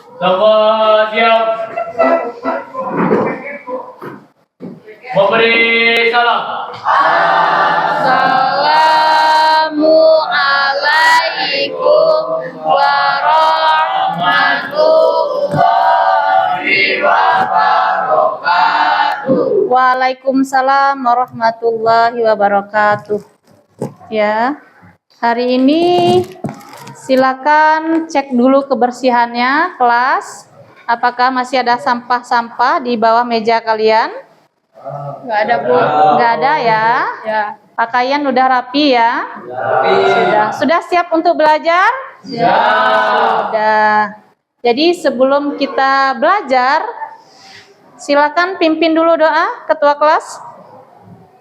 Semua siap memberi salam. Assalamualaikum warahmatullahi wabarakatuh. Waalaikumsalam warahmatullahi wabarakatuh. Ya, hari ini silakan cek dulu kebersihannya kelas. Apakah masih ada sampah-sampah di bawah meja kalian? Nggak ada, Bu. Nggak ada ya? Ya. Pakaian udah rapi ya? Rapi. Sudah siap untuk belajar? Sudah. Jadi sebelum kita belajar, silakan pimpin dulu doa ketua kelas.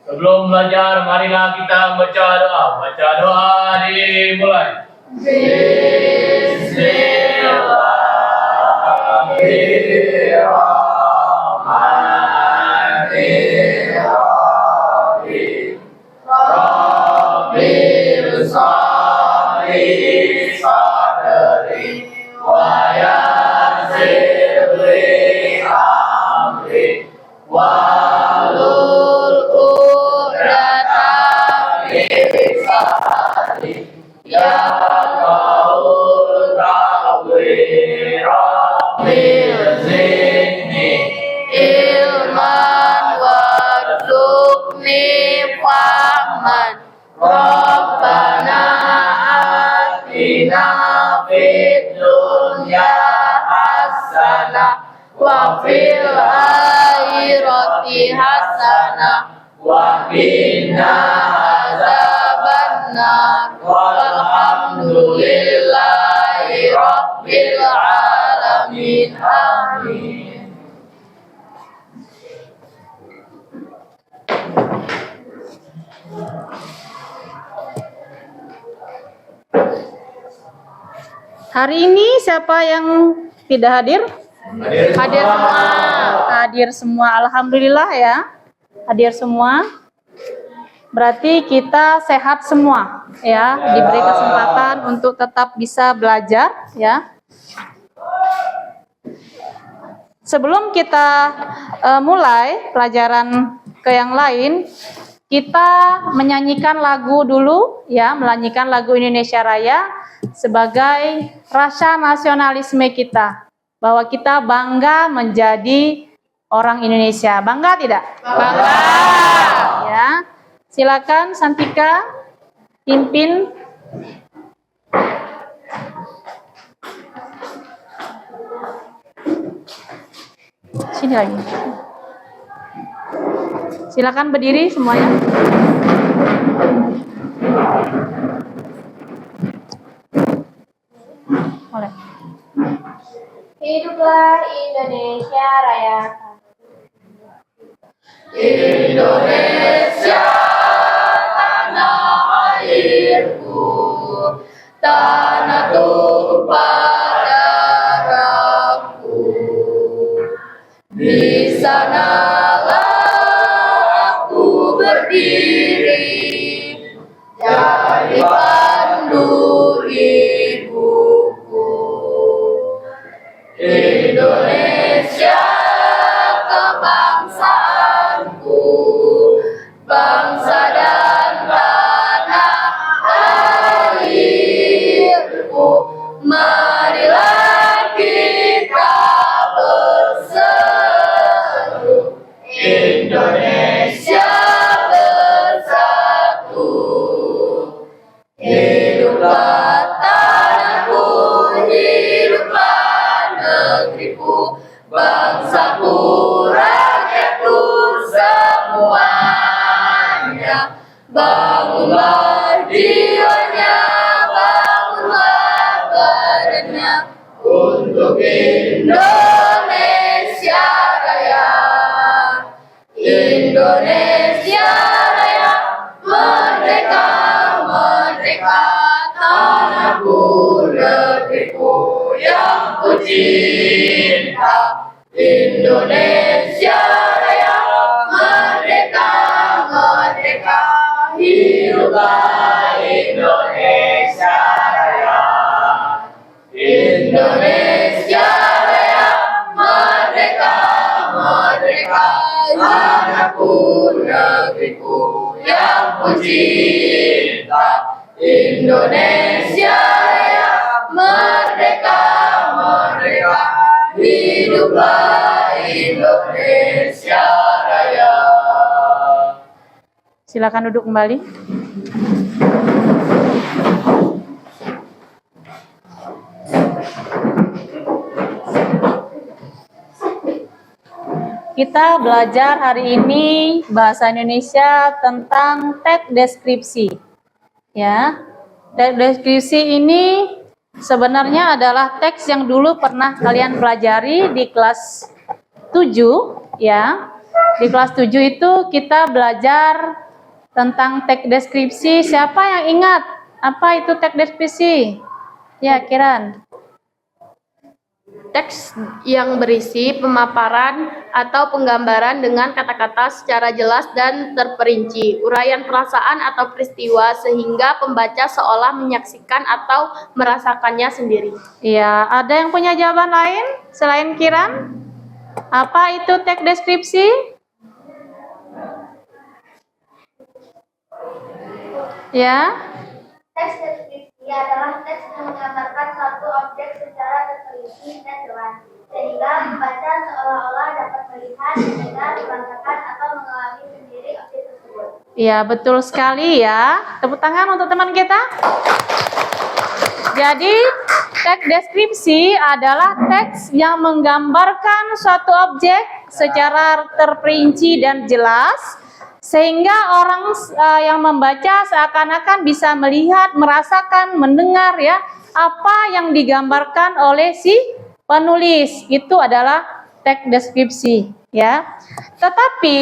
Sebelum belajar, marilah kita baca doa. Baca doa dimulai. Bismillahirrahmanirrahim. Rabbil sholli sadri wa yassir li amri wahlul uqdatam min lisani yafqahul qawli. Rabbil zidni ilman warzuqni fahman. Rabbana atina fid dunya hasanah wa fil akhirati hasanah wa qina adzabannar. Walhamdulillahi rabbil alamin. Amin. Hari ini siapa yang tidak hadir? Hadir semua. Hadir semua. Alhamdulillah ya. Hadir semua. Berarti kita sehat semua ya. Diberi kesempatan untuk tetap bisa belajar ya. Sebelum kita mulai pelajaran ke yang lain, kita menyanyikan lagu dulu ya, menyanyikan lagu Indonesia Raya sebagai rasa nasionalisme kita, bahwa kita bangga menjadi orang Indonesia. Bangga tidak? Bangga. Ya. Silakan Santika pimpin. Sini lagi. Silakan berdiri semuanya. Boleh. Hiduplah Indonesia Raya. Indonesia tanah airku, tanah tumpah darahku. Di sanalah aku berdiri, jadi pandu ibuku. Indonesia kebangsaanku, bangsa dan tanah airku. Marilah kita berseru, Indonesia bersatu. Hiduplah tanahku, hiduplah negeriku, bangsaku, rakyatku semuanya. Bangunlah jiwanya, bangunlah badannya untuk Indonesia Raya. Indonesia Raya, merdeka, merdeka, tanahku, negeriku yang ku cinta. Indonesia Raya, merdeka, merdeka, hiduplah Indonesia Raya. Indonesia Anakku negeriku yang ku cinta, Indonesia Raya, merdeka, merdeka, hiduplah Indonesia Raya. Silakan duduk kembali. Kita belajar hari ini bahasa Indonesia tentang teks deskripsi. Ya, teks deskripsi ini sebenarnya adalah teks yang dulu pernah kalian pelajari di kelas 7, ya. Di kelas 7 itu kita belajar tentang teks deskripsi. Siapa yang ingat apa itu teks deskripsi? Ya, Kiran. Teks yang berisi pemaparan atau penggambaran dengan kata-kata secara jelas dan terperinci, uraian perasaan atau peristiwa sehingga pembaca seolah menyaksikan atau merasakannya sendiri. Ya, ada yang punya jawaban lain selain Kiran? Apa itu teks deskripsi? Ya, Teks deskripsi adalah teks yang menggambarkan suatu objek secara terperinci dan jelas, sehingga pembaca seolah-olah dapat melihat, mendengar, merasakan, atau mengalami sendiri objek tersebut. ya betul sekali ya. Tepuk tangan untuk teman kita. Jadi, teks deskripsi adalah teks yang menggambarkan suatu objek secara terperinci dan jelas, sehingga orang yang membaca seakan-akan bisa melihat, merasakan, mendengar ya apa yang digambarkan oleh si penulis. Itu adalah teks deskripsi ya. Tetapi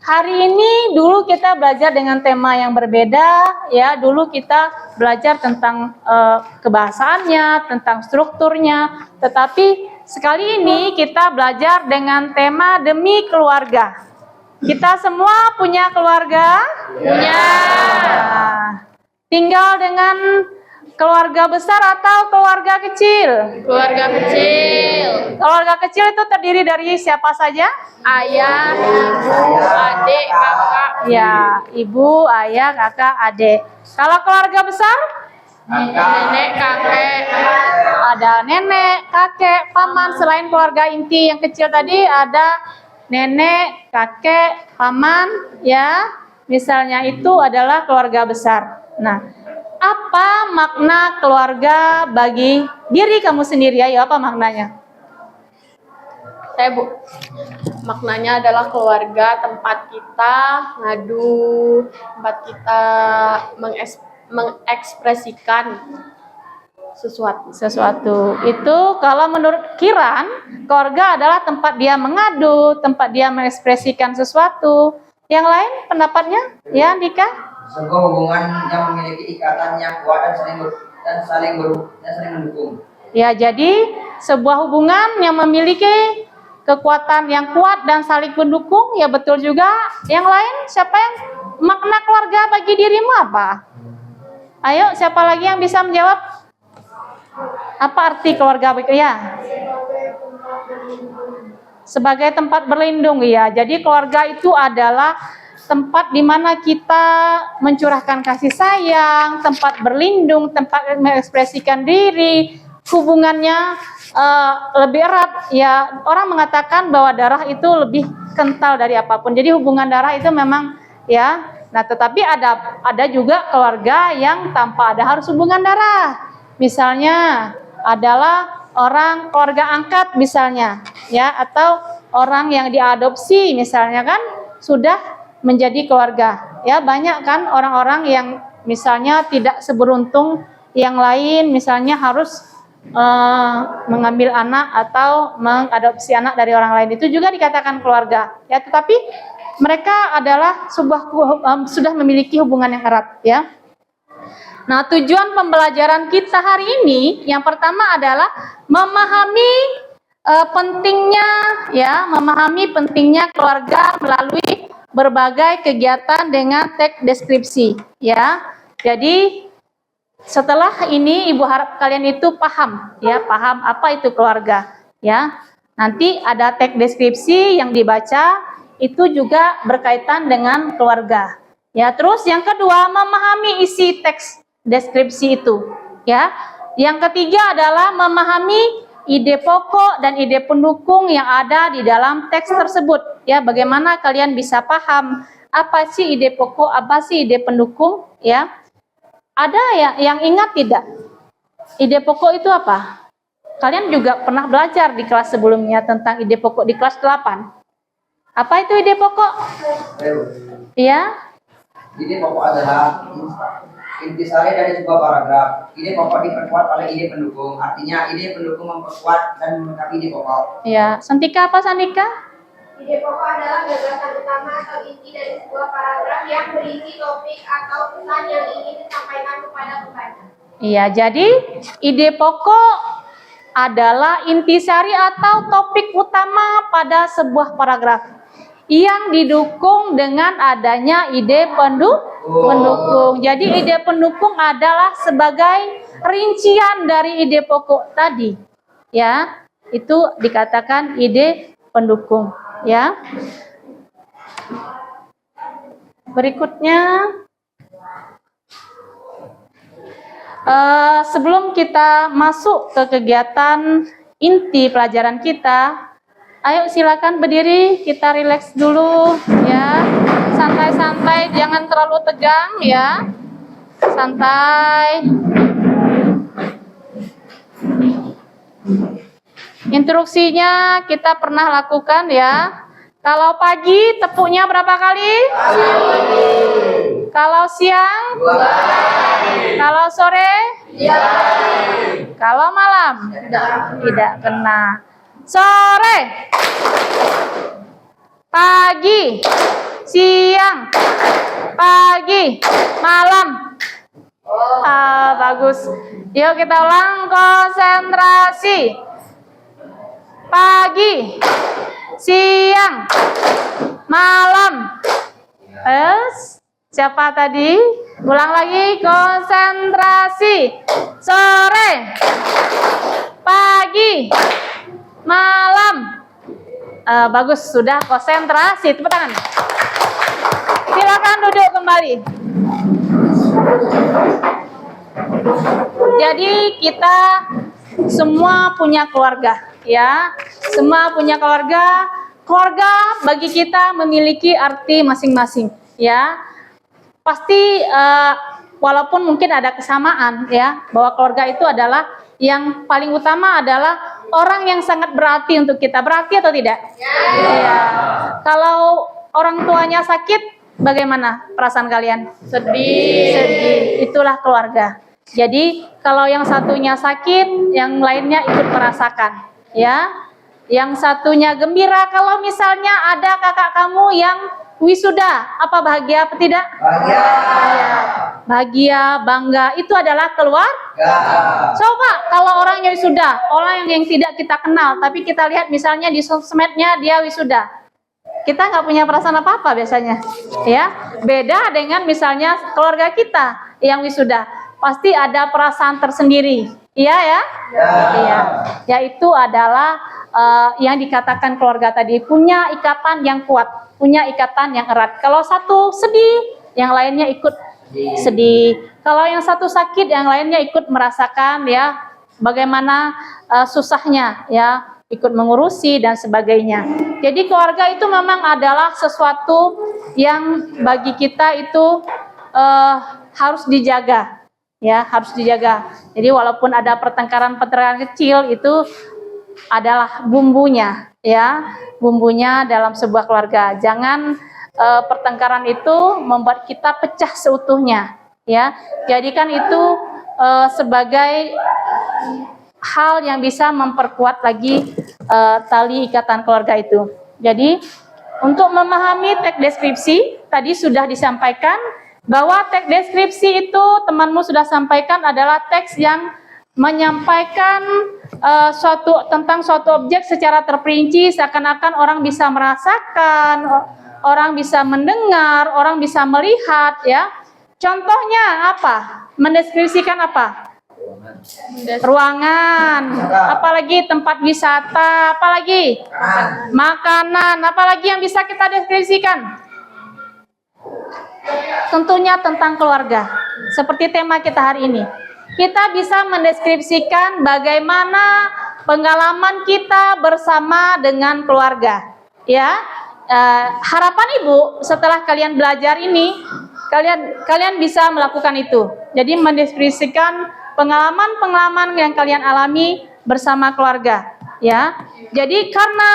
hari ini dulu kita belajar dengan tema yang berbeda ya. Dulu kita belajar tentang kebahasaannya, tentang strukturnya. Tetapi sekali ini kita belajar dengan tema demi keluarga. Kita semua punya keluarga? Punya. Tinggal dengan keluarga besar atau keluarga kecil? Keluarga kecil, Keluarga kecil itu terdiri dari siapa saja? ayah, ibu, adik, kakak, Ya, ibu, ayah, kakak, adik. Kalau keluarga besar? nenek, kakek, Ada nenek, kakek, paman. Selain keluarga inti yang kecil tadi, ada nenek, kakek, paman, ya. Misalnya itu adalah keluarga besar. Nah, apa makna keluarga bagi diri kamu sendiri? Ayo, apa maknanya? saya bu. Maknanya adalah keluarga, tempat kita ngadu, tempat kita mengekspresikan Sesuatu. Itu kalau menurut Kiran, keluarga adalah tempat dia mengadu, tempat dia mengekspresikan sesuatu. Yang lain pendapatnya? Ya, Dika? Sebuah hubungan yang memiliki ikatan yang kuat dan saling mendukung. Ya, jadi sebuah hubungan yang memiliki kekuatan yang kuat dan saling mendukung, ya betul juga. Yang lain, siapa yang makna keluarga bagi dirimu apa? Ayo, siapa lagi yang bisa menjawab? Apa arti keluarga bagi ya? Sebagai tempat berlindung, ya. Jadi keluarga itu adalah tempat di mana kita mencurahkan kasih sayang, tempat berlindung, tempat mengekspresikan diri. Hubungannya lebih erat, ya. Orang mengatakan bahwa darah itu lebih kental dari apapun. Jadi hubungan darah itu memang ya. Nah, tetapi ada juga keluarga yang tanpa ada harus hubungan darah. Misalnya adalah orang keluarga angkat misalnya, ya, atau orang yang diadopsi misalnya kan sudah menjadi keluarga. Ya, banyak kan orang-orang yang misalnya tidak seberuntung yang lain, misalnya harus mengambil anak atau mengadopsi anak dari orang lain, itu juga dikatakan keluarga. Ya, tetapi mereka adalah sudah memiliki hubungan yang erat, ya. Nah, tujuan pembelajaran kita hari ini yang pertama adalah memahami pentingnya keluarga melalui berbagai kegiatan dengan teks deskripsi, ya. Jadi setelah ini ibu harap kalian itu paham apa itu keluarga, ya. Nanti ada teks deskripsi yang dibaca, itu juga berkaitan dengan keluarga. Ya, terus yang kedua, memahami isi teks deskripsi itu. Ya, yang ketiga adalah memahami ide pokok dan ide pendukung yang ada di dalam teks tersebut. Ya, bagaimana kalian bisa paham apa sih ide pokok, apa sih ide pendukung? Ya, ada ya yang ingat tidak? Ide pokok itu apa? Kalian juga pernah belajar di kelas sebelumnya tentang ide pokok di kelas 8. Apa itu ide pokok? Ya. Ide pokok adalah intisari dari sebuah paragraf. Ide pokok diperkuat oleh ide pendukung. Artinya ide pendukung memperkuat dan melengkapi ide pokok. Ya, Santika apa Santika? Ide pokok adalah gagasan utama atau inti dari sebuah paragraf yang berisi topik atau pesan yang ingin disampaikan kepada pembaca. Iya, jadi ide pokok adalah intisari atau topik utama pada sebuah paragraf yang didukung dengan adanya ide pendukung. Jadi ide pendukung adalah sebagai rincian dari ide pokok tadi. Ya, itu dikatakan ide pendukung, ya. Berikutnya, sebelum kita masuk ke kegiatan inti pelajaran kita, ayo silakan berdiri, kita rileks dulu, ya. Santai-santai, jangan terlalu tegang, ya. Santai. Instruksinya kita pernah lakukan, ya. Kalau pagi tepuknya berapa kali? Kalau siang? Kalau sore? Kalau malam? Tidak kena. Sore, pagi, siang, pagi, malam. Bagus. Yuk kita ulang, konsentrasi. Pagi, siang, malam. Siapa tadi? Ulang lagi, konsentrasi. Sore, pagi, malam. Bagus, sudah konsentrasi. Tepuk tangan. Silakan duduk kembali. Jadi kita semua punya keluarga, ya. Semua punya keluarga. Keluarga bagi kita memiliki arti masing-masing, ya. Pasti walaupun mungkin ada kesamaan, ya, bahwa keluarga itu adalah yang paling utama adalah orang yang sangat berarti untuk kita. Berarti atau tidak? Ya. Kalau orang tuanya sakit, bagaimana perasaan kalian? Sedih. Itulah keluarga. Jadi kalau yang satunya sakit, yang lainnya ikut merasakan, ya. Yang satunya gembira kalau misalnya ada kakak kamu yang wisuda, apa bahagia apa tidak? Bahagia. Bahagia, bangga, itu adalah keluarga. Coba kalau orangnya wisuda, orang yang tidak kita kenal, tapi kita lihat misalnya di sosmednya dia wisuda, kita nggak punya perasaan apa-apa biasanya, ya. Beda dengan misalnya keluarga kita yang wisuda, pasti ada perasaan tersendiri, iya ya? Iya. Yaitu adalah yang dikatakan keluarga tadi, punya ikatan yang kuat, punya ikatan yang erat. Kalau satu sedih, yang lainnya ikut sedih. Kalau yang satu sakit, yang lainnya ikut merasakan, ya, bagaimana susahnya, ya, ikut mengurusi dan sebagainya. Jadi keluarga itu memang adalah sesuatu yang bagi kita itu harus dijaga, ya, harus dijaga. Jadi walaupun ada pertengkaran-pertengkaran kecil, itu adalah bumbunya, ya, bumbunya dalam sebuah keluarga. Jangan pertengkaran itu membuat kita pecah seutuhnya, ya. Jadikan itu sebagai hal yang bisa memperkuat lagi tali ikatan keluarga itu. Jadi untuk memahami teks deskripsi tadi sudah disampaikan bahwa teks deskripsi itu temanmu sudah sampaikan adalah teks yang menyampaikan tentang suatu objek secara terperinci, seakan-akan orang bisa merasakan, orang bisa mendengar, orang bisa melihat, ya. Contohnya apa? Mendeskripsikan apa? ruangan, apalagi tempat wisata, apalagi makanan, apalagi yang bisa kita deskripsikan. Tentunya tentang keluarga. Seperti tema kita hari ini. Kita bisa mendeskripsikan bagaimana pengalaman kita bersama dengan keluarga. Ya, harapan Ibu setelah kalian belajar ini, kalian bisa melakukan itu. Jadi mendeskripsikan pengalaman-pengalaman yang kalian alami bersama keluarga. Ya, jadi karena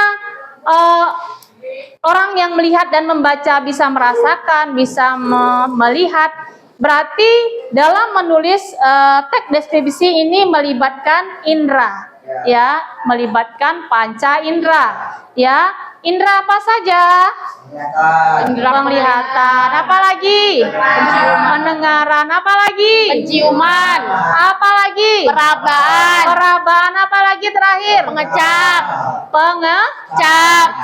orang yang melihat dan membaca bisa merasakan, bisa melihat, berarti dalam menulis teks deskripsi ini melibatkan indera, ya, melibatkan panca indera, ya. Indera apa saja? Indera penglihatan, apalagi? Pendengaran, apalagi? Penciuman, Apalagi? perabaan, Perabaan, apalagi terakhir? pengecap,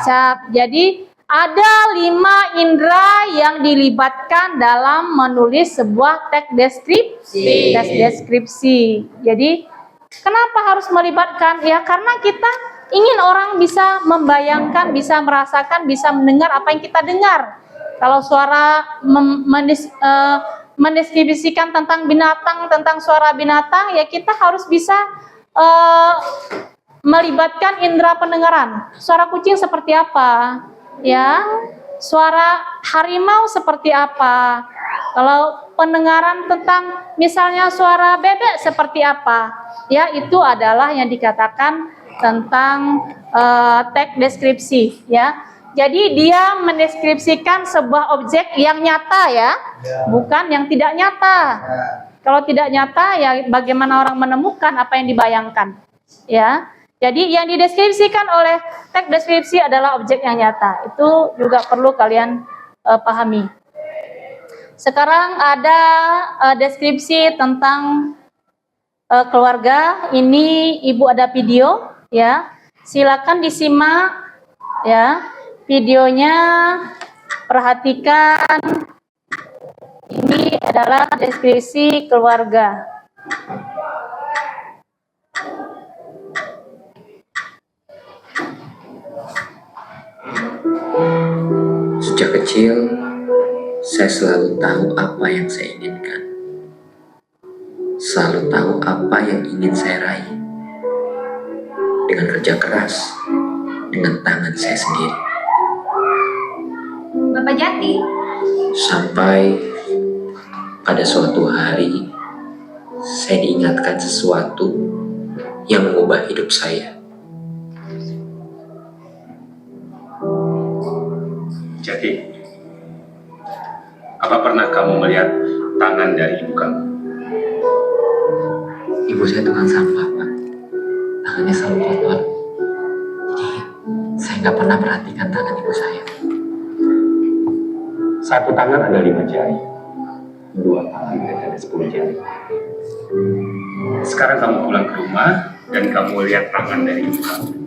Cap. Jadi ada 5 indera yang dilibatkan dalam menulis sebuah teks deskripsi. Jadi kenapa harus melibatkan? Ya karena kita ingin orang bisa membayangkan, bisa merasakan, bisa mendengar apa yang kita dengar. Kalau suara mendeskripsikan tentang binatang, tentang suara binatang, ya kita harus bisa melibatkan indera pendengaran. Suara kucing seperti apa? Ya, suara harimau seperti apa? Kalau pendengaran tentang misalnya suara bebek seperti apa? Ya, itu adalah yang dikatakan tentang teks deskripsi, ya. Jadi dia mendeskripsikan sebuah objek yang nyata, ya, bukan yang tidak nyata. Kalau tidak nyata, ya bagaimana orang menemukan apa yang dibayangkan, ya. Jadi yang dideskripsikan oleh teks deskripsi adalah objek yang nyata. Itu juga perlu kalian pahami. Sekarang ada deskripsi tentang keluarga. Ini Ibu ada video, ya. Silakan disimak, ya. Videonya perhatikan. Ini adalah deskripsi keluarga. Sejak kecil, saya selalu tahu apa yang saya inginkan. Selalu tahu apa yang ingin saya raih. Dengan kerja keras, dengan tangan saya sendiri. Bapak Jati. Sampai pada suatu hari, saya diingatkan sesuatu yang mengubah hidup saya. Jati, apa pernah kamu melihat tangan dari ibu kamu? Ibu saya tukang sampah, Pak. Tangannya selalu kotor. Jadi, saya nggak pernah perhatikan tangan ibu saya. Satu tangan ada 5 jari, 2 tangan ada 10 jari. Sekarang kamu pulang ke rumah dan kamu lihat tangan dari ibu kamu.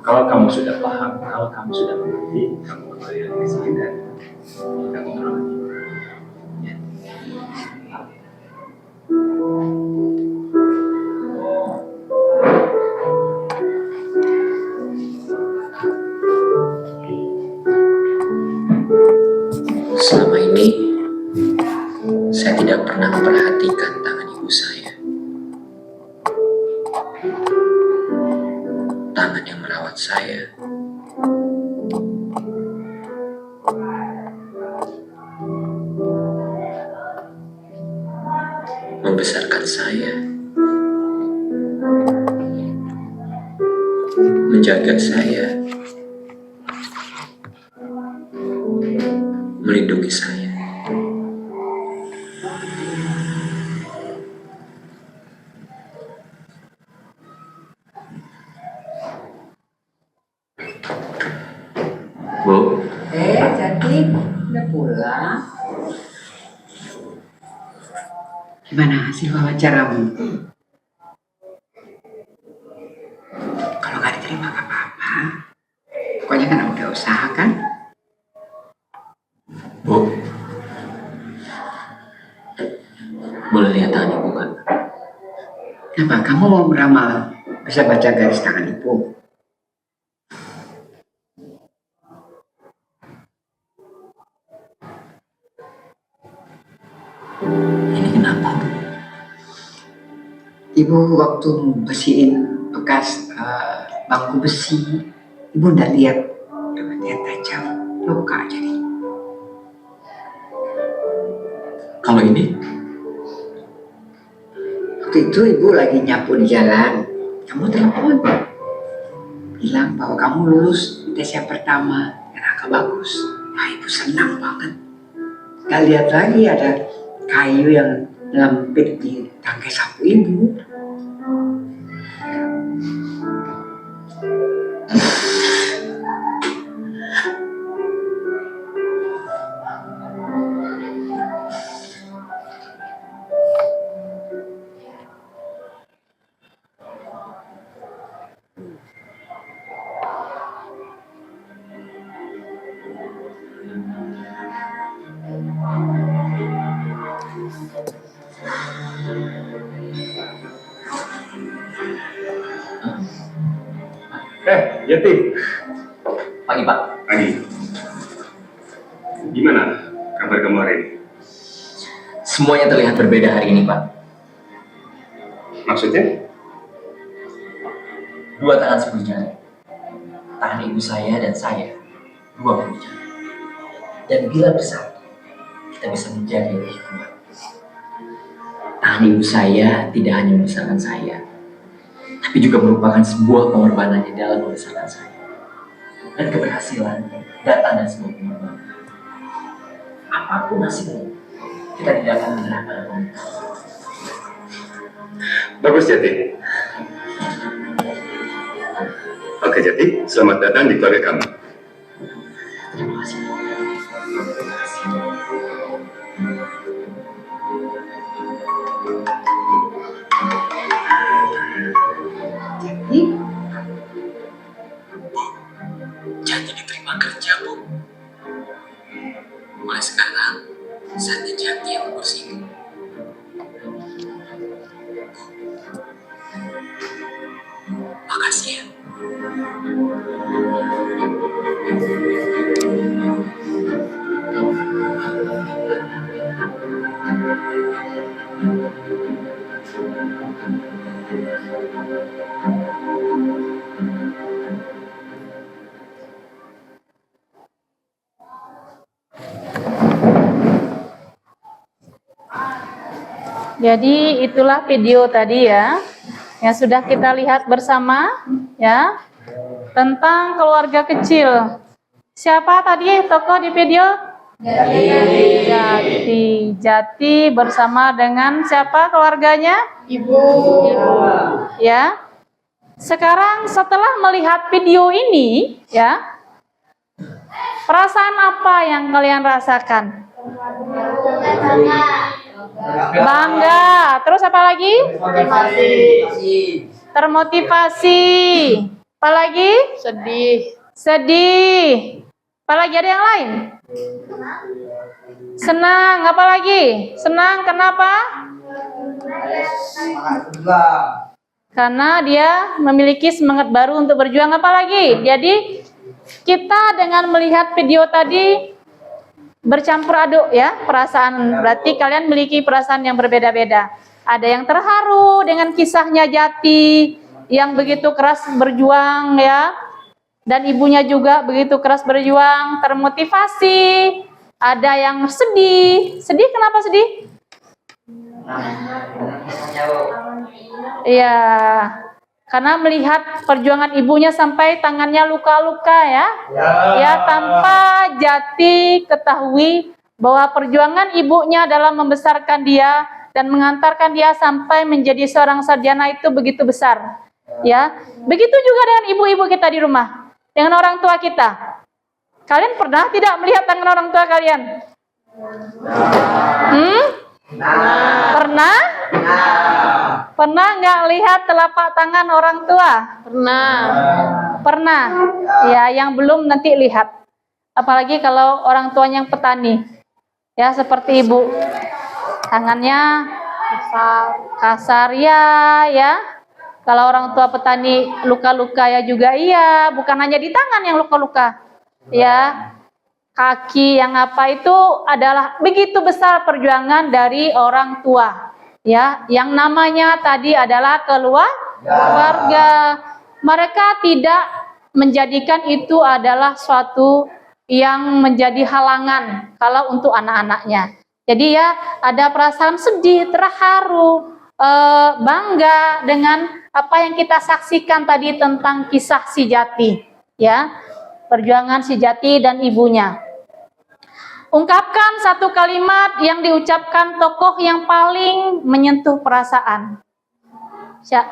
Kalau kamu sudah paham, kalau kamu sudah mengerti, kamu kembali lagi ke sini dan kita ngobrol lagi. Ya. Selama ini, saya tidak pernah memperhatikan tangan ibu saya. Tangan yang merawat saya. Membesarkan saya. Menjaga saya. Melindungi saya. Bu, Jati, udah pulang? Gimana hasil wawancaramu? Kalau nggak diterima nggak apa-apa. Pokoknya kan udah usaha kan? Bu, boleh lihat tangan ibu kan? Kamu mau meramal, bisa baca garis tangan ibu. Ini kenapa, Bu? Ibu waktu bersihin bekas bangku besi, ibu nggak lihat tajam, luka jadi. Kalau ini, Waktu itu ibu lagi nyapu di jalan, kamu telepon, bilang bahwa kamu lulus di tes yang pertama, dan angka bagus. Nah, ibu senang banget. Gak lihat lagi ada kayu yang lempit di tangkai sapu ibu. Yati. pagi Pak. Pagi. Gimana kabar kamu hari ini? Semuanya terlihat berbeda hari ini Pak. Maksudnya? Dua tangan 10 jari. Tangan ibu saya dan saya 20 jari. Dan bila bersatu, kita bisa menjadi lebih kuat. Tangan ibu saya tidak hanya membesarkan saya, tapi juga merupakan sebuah pengorbanannya dalam membesarkan saya. Dan keberhasilan datang dari sebuah pengorbanan. Apapun hasilnya, kita tidak akan menyerah pada komunitas. Bagus Jati. Oke Jati, selamat datang di keluarga kami. Terima kasih. Jadi diterima kerja, Bu. Mulai sekarang, saatnya Jati yang mengurus ibu. Makasih ya. Jadi itulah video tadi ya, yang sudah kita lihat bersama ya, tentang keluarga kecil. Siapa tadi tokoh di video? Jati bersama dengan siapa keluarganya? Ibu. Ya. Sekarang setelah melihat video ini ya, perasaan apa yang kalian rasakan? Bangga. Terus apa lagi? Termotivasi. Apa lagi? Sedih. Apa lagi, ada yang lain? Senang. Apa lagi? Senang kenapa? Karena dia memiliki semangat baru untuk berjuang. Apa lagi? Jadi kita dengan melihat video tadi bercampur aduk ya perasaan. Berarti kalian memiliki perasaan yang berbeda-beda. Ada yang terharu dengan kisahnya Jati yang begitu keras berjuang ya, dan ibunya juga begitu keras berjuang, termotivasi. Ada yang sedih. Sedih kenapa sedih? Iya, karena melihat perjuangan ibunya sampai tangannya luka-luka ya. Ya, tanpa Jati ketahui bahwa perjuangan ibunya dalam membesarkan dia dan mengantarkan dia sampai menjadi seorang sarjana itu begitu besar. Ya, begitu juga dengan ibu-ibu kita di rumah, dengan orang tua kita. Kalian pernah tidak melihat tangan orang tua kalian? Pernah? Pernah nggak lihat telapak tangan orang tua? Pernah. Ya, yang belum nanti lihat. Apalagi kalau orang tuanya yang petani. Ya, seperti ibu. Tangannya kasar ya, ya. Kalau orang tua petani luka-luka ya juga iya, bukan hanya di tangan yang luka-luka. Ya, kaki yang apa itu adalah begitu besar perjuangan dari orang tua. Ya, yang namanya tadi adalah keluarga. Mereka tidak menjadikan itu adalah suatu yang menjadi halangan kalau untuk anak-anaknya. Jadi ya ada perasaan sedih, terharu, bangga dengan apa yang kita saksikan tadi tentang kisah si Jati, ya, perjuangan si Jati dan ibunya. Ungkapkan satu kalimat yang diucapkan tokoh yang paling menyentuh perasaan.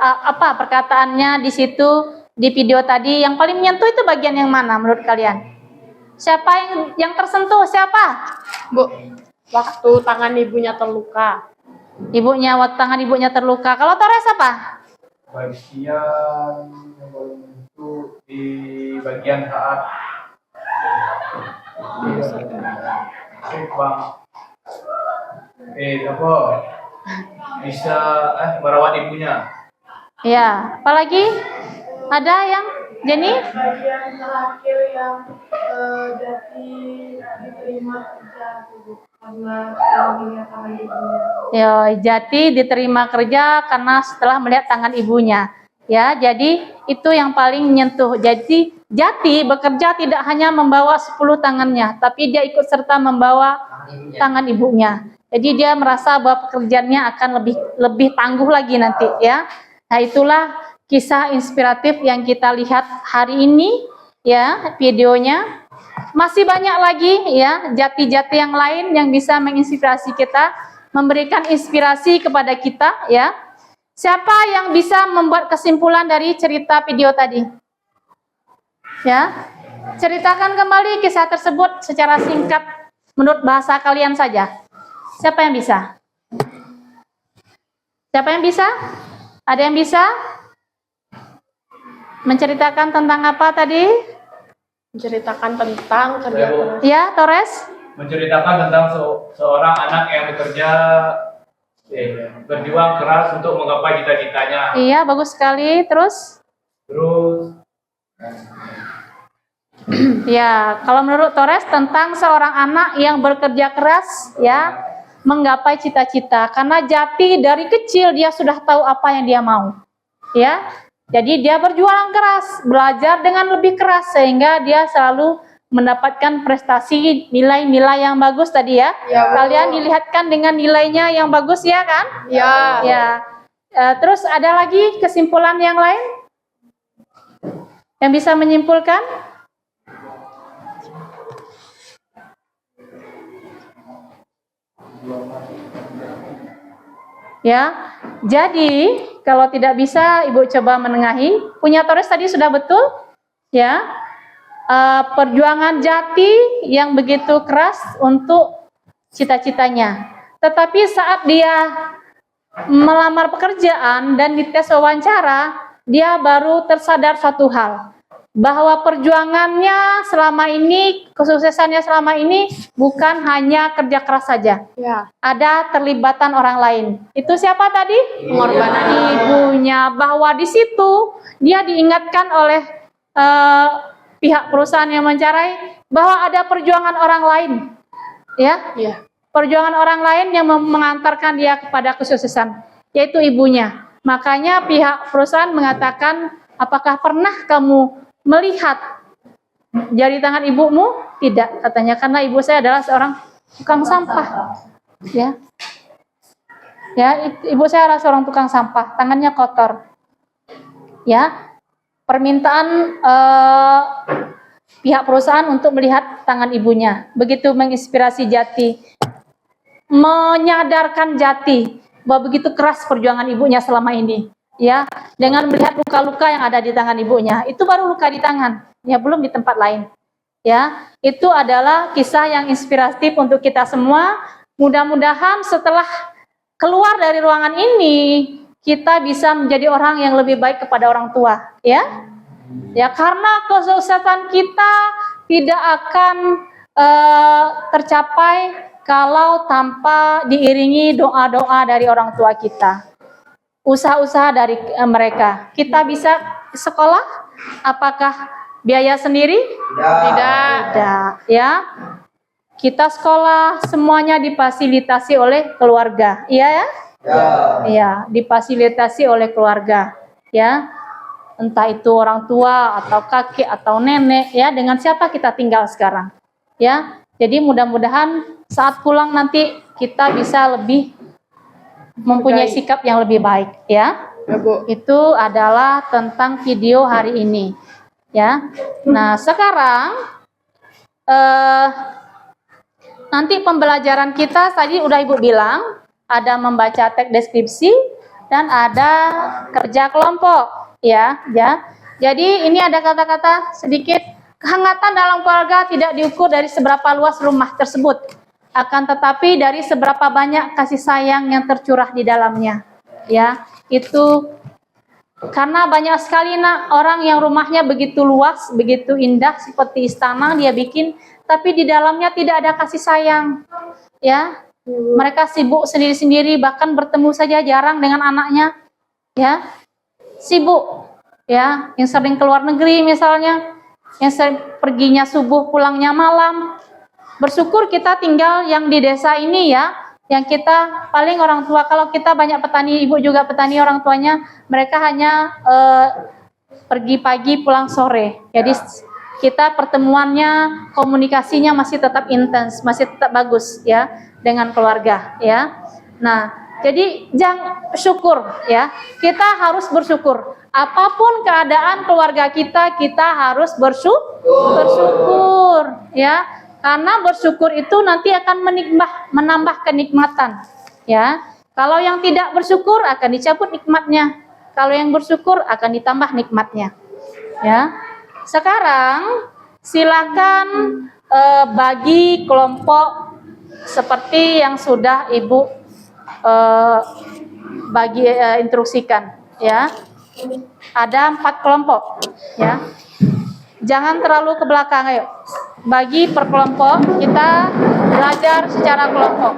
Apa perkataannya di situ di video tadi yang paling menyentuh itu bagian yang mana menurut kalian? Siapa yang tersentuh? Siapa? Bu, waktu tangan ibunya terluka. Ibunya, waktu tangan ibunya terluka. Kalau Torres apa? Bagian yang paling itu di bagian saat apa bisa merawat ibunya. Ya, apalagi ada yang Jenny? Bagian terakhir yang Jati diterima kerja karena melihat tangan ibunya. Ya, Jati diterima kerja karena setelah melihat tangan ibunya. Ya, jadi itu yang paling menyentuh. Jadi Jati bekerja tidak hanya membawa 10 tangannya, tapi dia ikut serta membawa tangan ibunya. Jadi dia merasa bahwa pekerjaannya akan lebih tangguh lagi nanti, ya. Nah, itulah kisah inspiratif yang kita lihat hari ini, ya, videonya. Masih banyak lagi, ya, jati-jati yang lain yang bisa menginspirasi kita, memberikan inspirasi kepada kita, ya. Siapa yang bisa membuat kesimpulan dari cerita video tadi? Ya, ceritakan kembali kisah tersebut secara singkat menurut bahasa kalian saja. Siapa yang bisa? Siapa yang bisa? Ada yang bisa? Menceritakan tentang apa tadi? Menceritakan tentang kerja keras. Ya, Torres? Menceritakan tentang seorang anak yang bekerja berjuang keras untuk menggapai cita-citanya. Iya, bagus sekali. Terus? Ya, kalau menurut Torres tentang seorang anak yang bekerja keras, ya, menggapai cita-cita. Karena Jati dari kecil dia sudah tahu apa yang dia mau. Ya, jadi dia berjuang keras, belajar dengan lebih keras sehingga dia selalu mendapatkan prestasi nilai-nilai yang bagus tadi ya. Ya, kalian dilihatkan dengan nilainya yang bagus ya kan? Ya. Ya. Terus ada lagi kesimpulan yang lain yang bisa menyimpulkan? Ya, jadi kalau tidak bisa Ibu coba menengahi. Punya Torres tadi sudah betul, ya. Perjuangan Jati yang begitu keras untuk cita-citanya. Tetapi saat dia melamar pekerjaan dan dites wawancara, dia baru tersadar satu hal. Bahwa perjuangannya selama ini, kesuksesannya selama ini bukan hanya kerja keras saja. Ya. Ada terlibatan orang lain. Itu siapa tadi? Pengorbanan ibunya. Bahwa di situ dia diingatkan oleh pihak perusahaan yang mencarai bahwa ada perjuangan orang lain. Ya? Ya. Perjuangan orang lain yang mengantarkan dia kepada kesuksesan, yaitu ibunya. Makanya pihak perusahaan mengatakan, apakah pernah kamu melihat jari tangan ibumu? Tidak, katanya, karena ibu saya adalah seorang tukang sampah. Ya, ya, ibu saya adalah seorang tukang sampah, tangannya kotor. Ya, permintaan pihak perusahaan untuk melihat tangan ibunya, begitu menginspirasi Jati, menyadarkan Jati bahwa begitu keras perjuangan ibunya selama ini. Ya, dengan melihat luka-luka yang ada di tangan ibunya, itu baru luka di tangan, ya, belum di tempat lain. Ya, itu adalah kisah yang inspiratif untuk kita semua. Mudah-mudahan setelah keluar dari ruangan ini, kita bisa menjadi orang yang lebih baik kepada orang tua, ya. Ya, karena kesuksesan kita tidak akan tercapai kalau tanpa diiringi doa-doa dari orang tua kita. usaha-usaha dari mereka. Kita bisa sekolah, apakah biaya sendiri? Tidak, ya. Kita sekolah semuanya difasilitasi oleh keluarga, iya ya? Iya, difasilitasi oleh keluarga, ya. Entah itu orang tua atau kakek atau nenek, ya. Dengan siapa kita tinggal sekarang, ya. Jadi mudah-mudahan saat pulang nanti kita bisa lebih mempunyai sikap yang lebih baik, ya. Itu adalah tentang video hari ini, ya. Nah, sekarang nanti pembelajaran kita tadi udah Ibu bilang, ada membaca teks deskripsi dan ada kerja kelompok, ya. Jadi ini ada kata-kata sedikit, kehangatan dalam keluarga tidak diukur dari seberapa luas rumah tersebut, akan tetapi dari seberapa banyak kasih sayang yang tercurah di dalamnya, ya. Itu karena banyak sekali orang yang rumahnya begitu luas, begitu indah seperti istana dia bikin, tapi di dalamnya tidak ada kasih sayang, ya. Mereka sibuk sendiri-sendiri, bahkan bertemu saja jarang dengan anaknya, ya. Sibuk, ya. Yang sering keluar negeri misalnya, yang sering perginya subuh pulangnya malam. Bersyukur kita tinggal yang di desa ini, ya, yang kita paling orang tua, kalau kita banyak petani, Ibu juga petani, orang tuanya mereka hanya pergi pagi pulang sore. Jadi kita pertemuannya, komunikasinya masih tetap intens, masih tetap bagus, ya, dengan keluarga, ya. Nah, jadi jangan syukur, ya. Kita harus bersyukur. Apapun keadaan keluarga kita, kita harus bersyukur, ya. Karena bersyukur itu nanti akan menambah kenikmatan, ya. Kalau yang tidak bersyukur akan dicabut nikmatnya. Kalau yang bersyukur akan ditambah nikmatnya, ya. Sekarang silakan bagi kelompok seperti yang sudah Ibu bagi instruksikan, ya. Ada 4 kelompok, ya. Jangan terlalu ke belakang, ayo. Bagi per kelompok, kita belajar secara kelompok.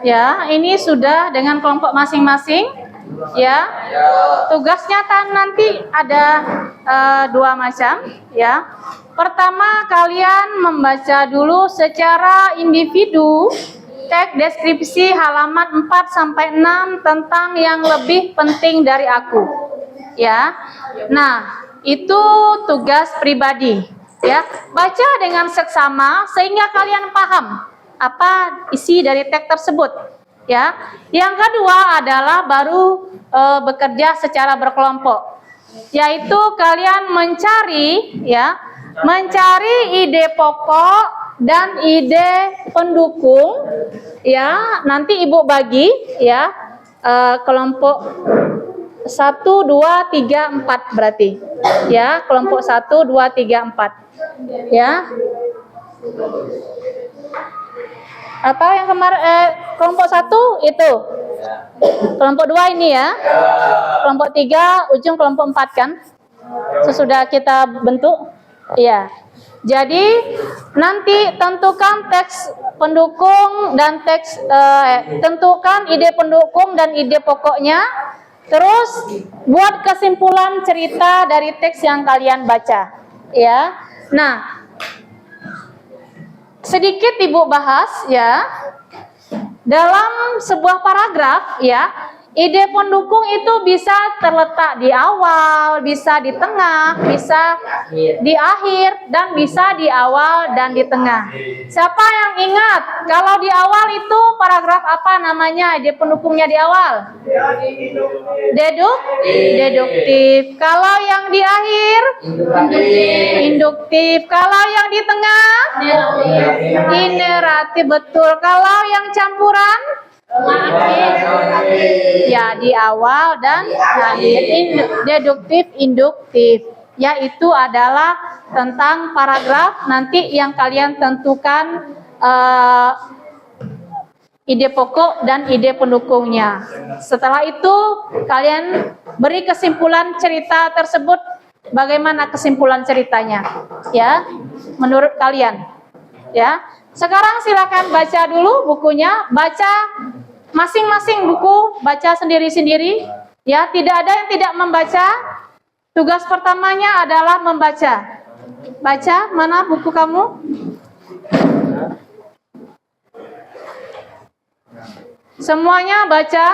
Ya, ini sudah dengan kelompok masing-masing, ya. Tugasnya kan nanti ada 2 macam, ya. Pertama, kalian membaca dulu secara individu teks deskripsi halaman 4 sampai 6 tentang yang lebih penting dari aku, ya. Nah, itu tugas pribadi, ya. Baca dengan seksama sehingga kalian paham apa isi dari teks tersebut, ya. Yang kedua adalah baru bekerja secara berkelompok, yaitu kalian mencari, ya, mencari ide pokok dan ide pendukung, ya. Nanti Ibu bagi, ya, kelompok 1, 2, 3, 4 berarti, ya. Kelompok 1, 2, 3, 4, ya. Atau yang kemarin kelompok 1 itu, kelompok 2 ini, ya. Kelompok 3 ujung kelompok 4 kan, sesudah kita bentuk, ya. Jadi nanti tentukan teks pendukung dan tentukan ide pendukung dan ide pokoknya, terus buat kesimpulan cerita dari teks yang kalian baca, ya. Nah, sedikit Ibu bahas, ya. Dalam sebuah paragraf, ya, Ide pendukung itu bisa terletak di awal, bisa di tengah, bisa di akhir, dan bisa di awal dan di tengah. Siapa yang ingat kalau di awal itu paragraf apa namanya? Ide pendukungnya di awal? Deduktif. Kalau yang di akhir? Induktif. Kalau yang di tengah? Ineratif. Betul. Kalau yang campuran? Ya, di awal dan akhir. Deduktif, induktif. Yaitu adalah tentang paragraf nanti yang kalian tentukan ide pokok dan ide pendukungnya. Setelah itu kalian beri kesimpulan cerita tersebut. Bagaimana kesimpulan ceritanya? Ya, menurut kalian. Ya. Sekarang silakan baca dulu bukunya, baca masing-masing buku, baca sendiri-sendiri. Ya, tidak ada yang tidak membaca. Tugas pertamanya adalah membaca. Baca, mana buku kamu? Semuanya baca.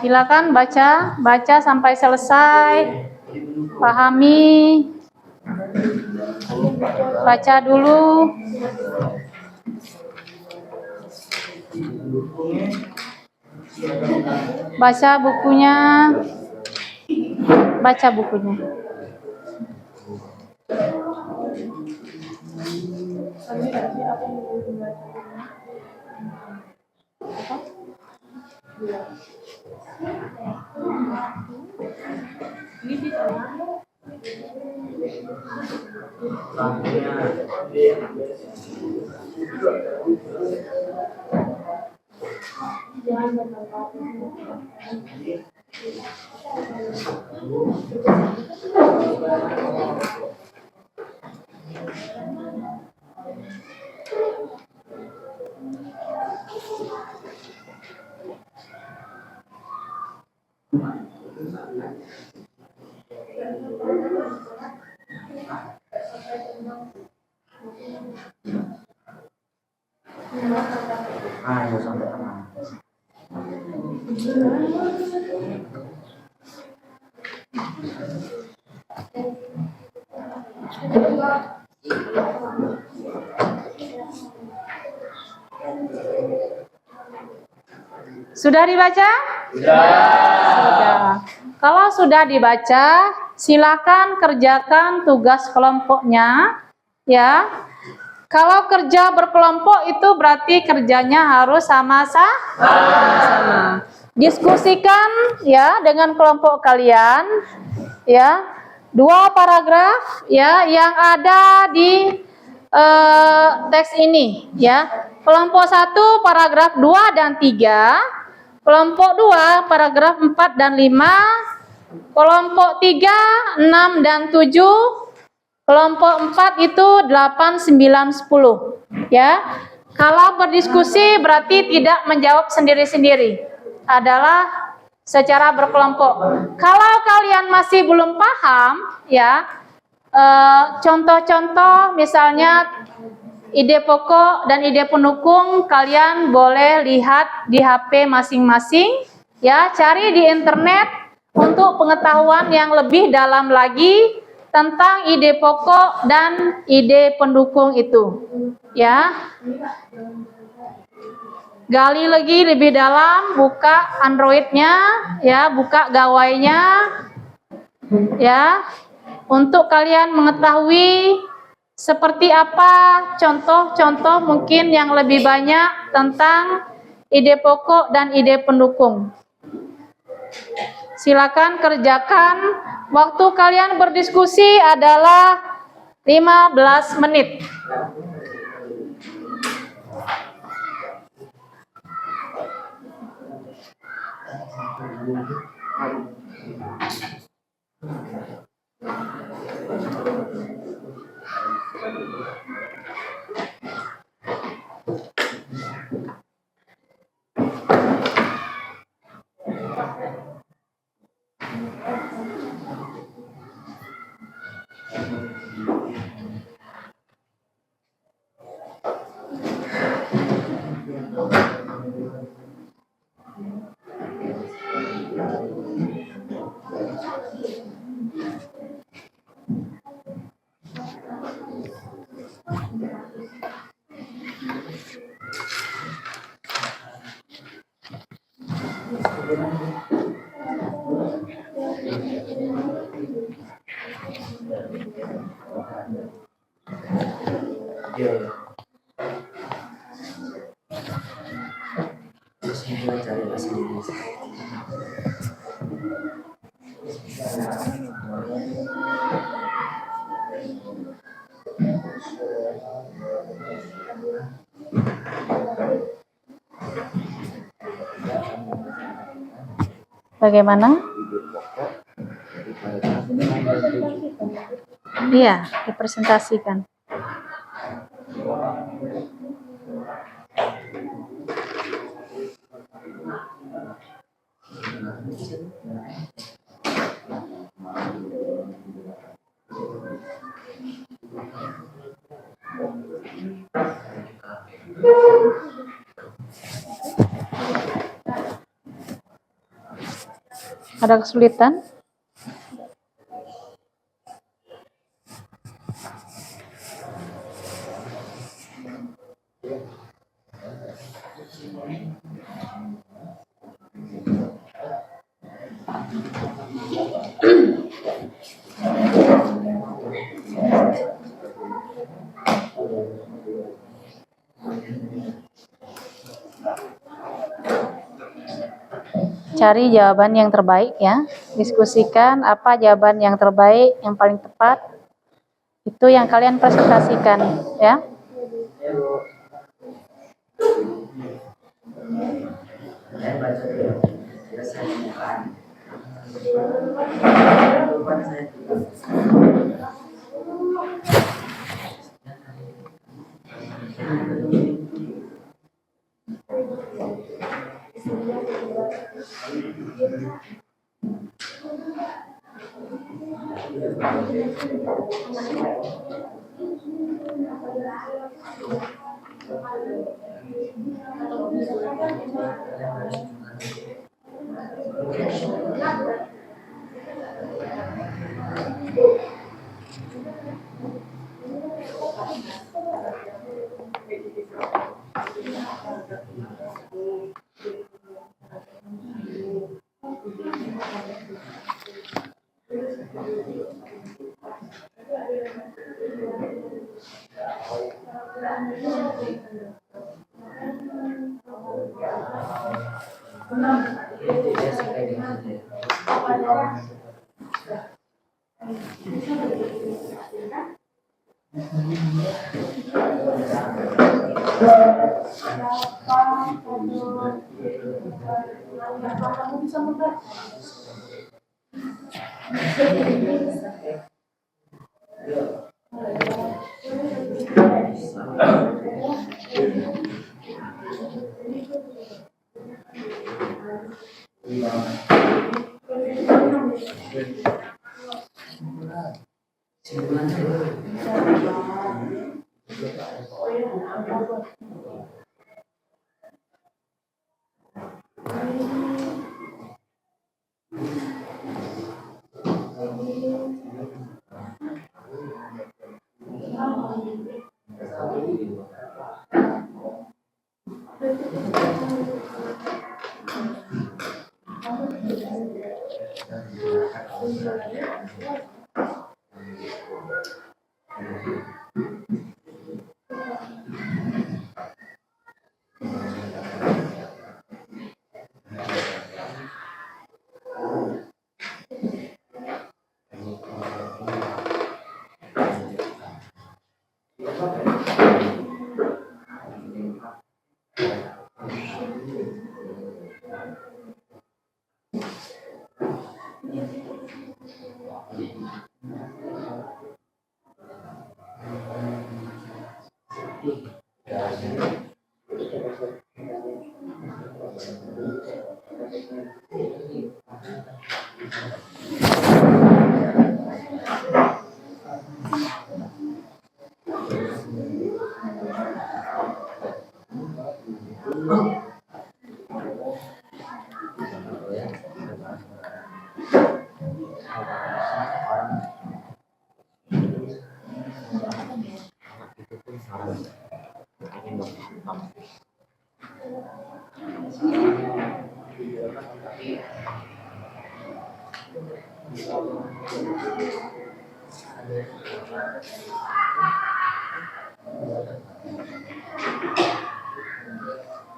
Silakan baca sampai selesai. Pahami. Baca dulu. Baca bukunya. Baca bukunya. Ayo sampai tenang. Sudah dibaca? Sudah. Kalau sudah dibaca, silakan kerjakan tugas kelompoknya, ya. Kalau kerja berkelompok itu berarti kerjanya harus sama-sama. Diskusikan ya dengan kelompok kalian, ya. 2 paragraf ya yang ada di teks ini, ya. Kelompok 1 paragraf 2 dan 3, kelompok 2 paragraf 4 dan 5, kelompok 3 6 dan 7, kelompok 4 itu 8, 9, 10. Ya. Kalau berdiskusi berarti tidak menjawab sendiri-sendiri. Adalah secara berkelompok. Kalau kalian masih belum paham, ya, contoh-contoh misalnya ide pokok dan ide pendukung kalian boleh lihat di HP masing-masing, ya, cari di internet untuk pengetahuan yang lebih dalam lagi tentang ide pokok dan ide pendukung itu, ya. Gali lagi lebih dalam, buka Android-nya, ya, buka gawainya, ya, untuk kalian mengetahui seperti apa contoh-contoh mungkin yang lebih banyak tentang ide pokok dan ide pendukung. Silakan kerjakan. Waktu kalian berdiskusi adalah 15 menit. Bagaimana? Iya, dipresentasikan. Ada kesulitan? Cari jawaban yang terbaik ya. Diskusikan apa jawaban yang terbaik, yang paling tepat. Itu yang kalian presentasikan ya.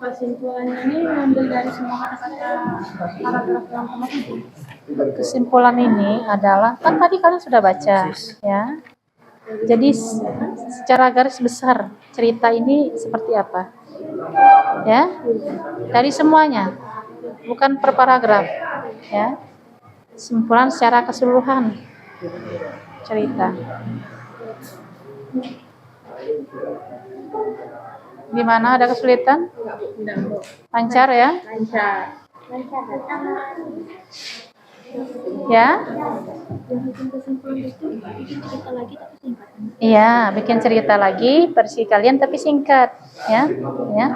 Kesimpulannya ini ngambil dari semua kata-kata paragraf yang kemarin. Kesimpulan ini adalah kan tadi kalian sudah baca ya. Jadi secara garis besar cerita ini seperti apa? Ya. Dari semuanya. Bukan per paragraf. Ya. Kesimpulan secara keseluruhan cerita. Gimana, ada kesulitan? Lancar ya? Lancar. Ya? Iya, bikin cerita lagi versi kalian tapi singkat, ya. Ya.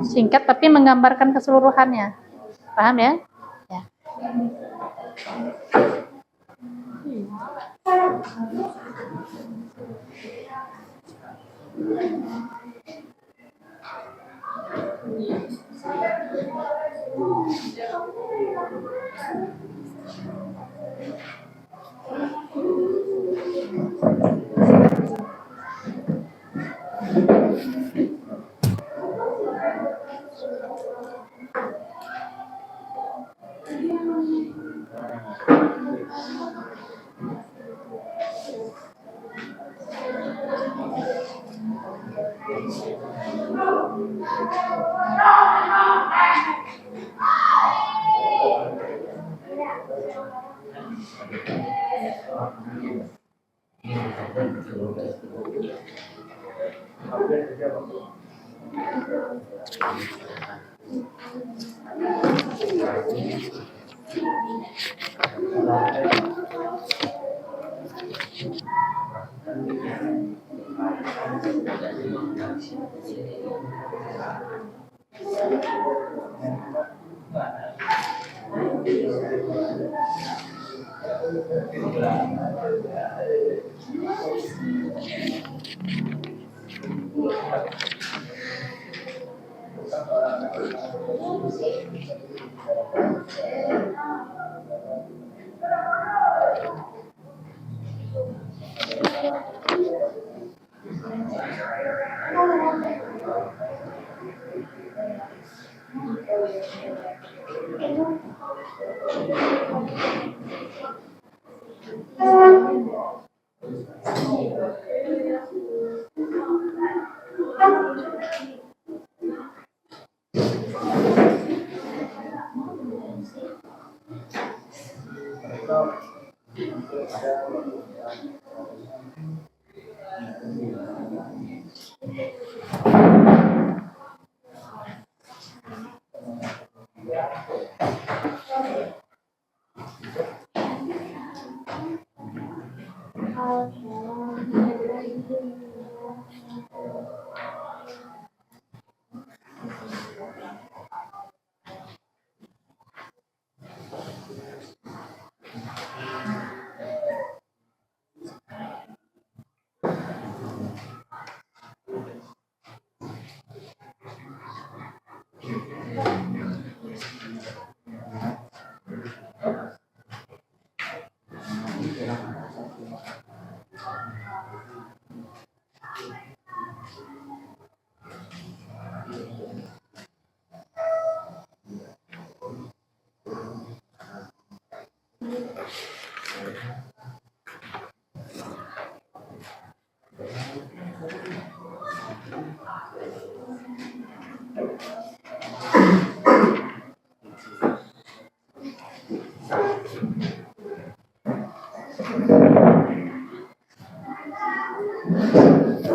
Singkat tapi menggambarkan keseluruhannya. Paham ya? Ya.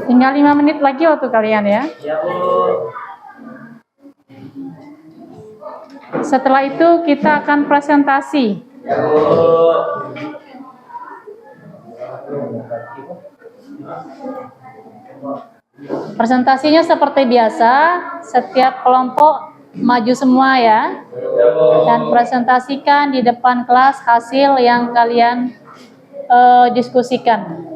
Tinggal 5 menit lagi waktu kalian ya. Ya Bu. Setelah itu kita akan presentasi. Ya Bu. Presentasinya seperti biasa, setiap kelompok maju semua ya. Ya Bu. Dan presentasikan di depan kelas hasil yang kalian diskusikan.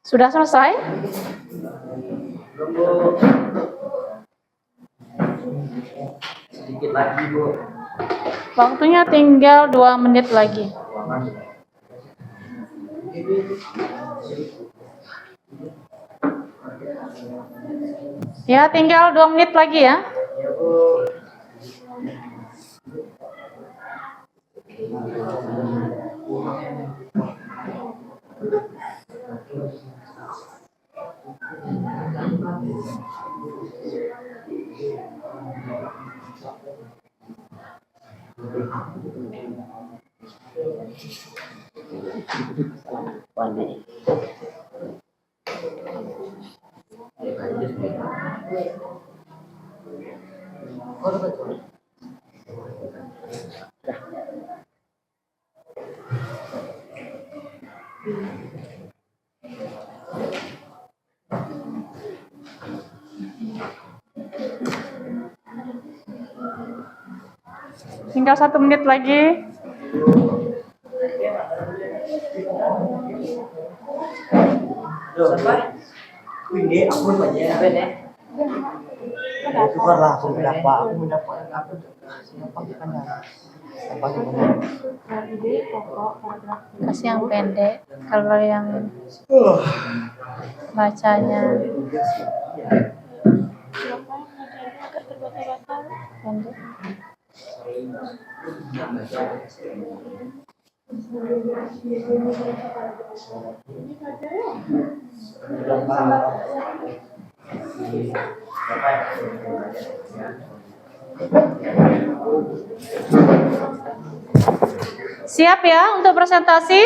Sudah selesai? Sedikit lagi Bu. Waktunya tinggal 2 menit lagi. Ya, tinggal 2 menit lagi ya. Ya Bu. Tinggal 1 menit lagi. Ini aku banyak ya. Syukurlah aku mendapat apa Kasih yang pendek. Kalau yang bacanya pendek. Siap ya untuk presentasi?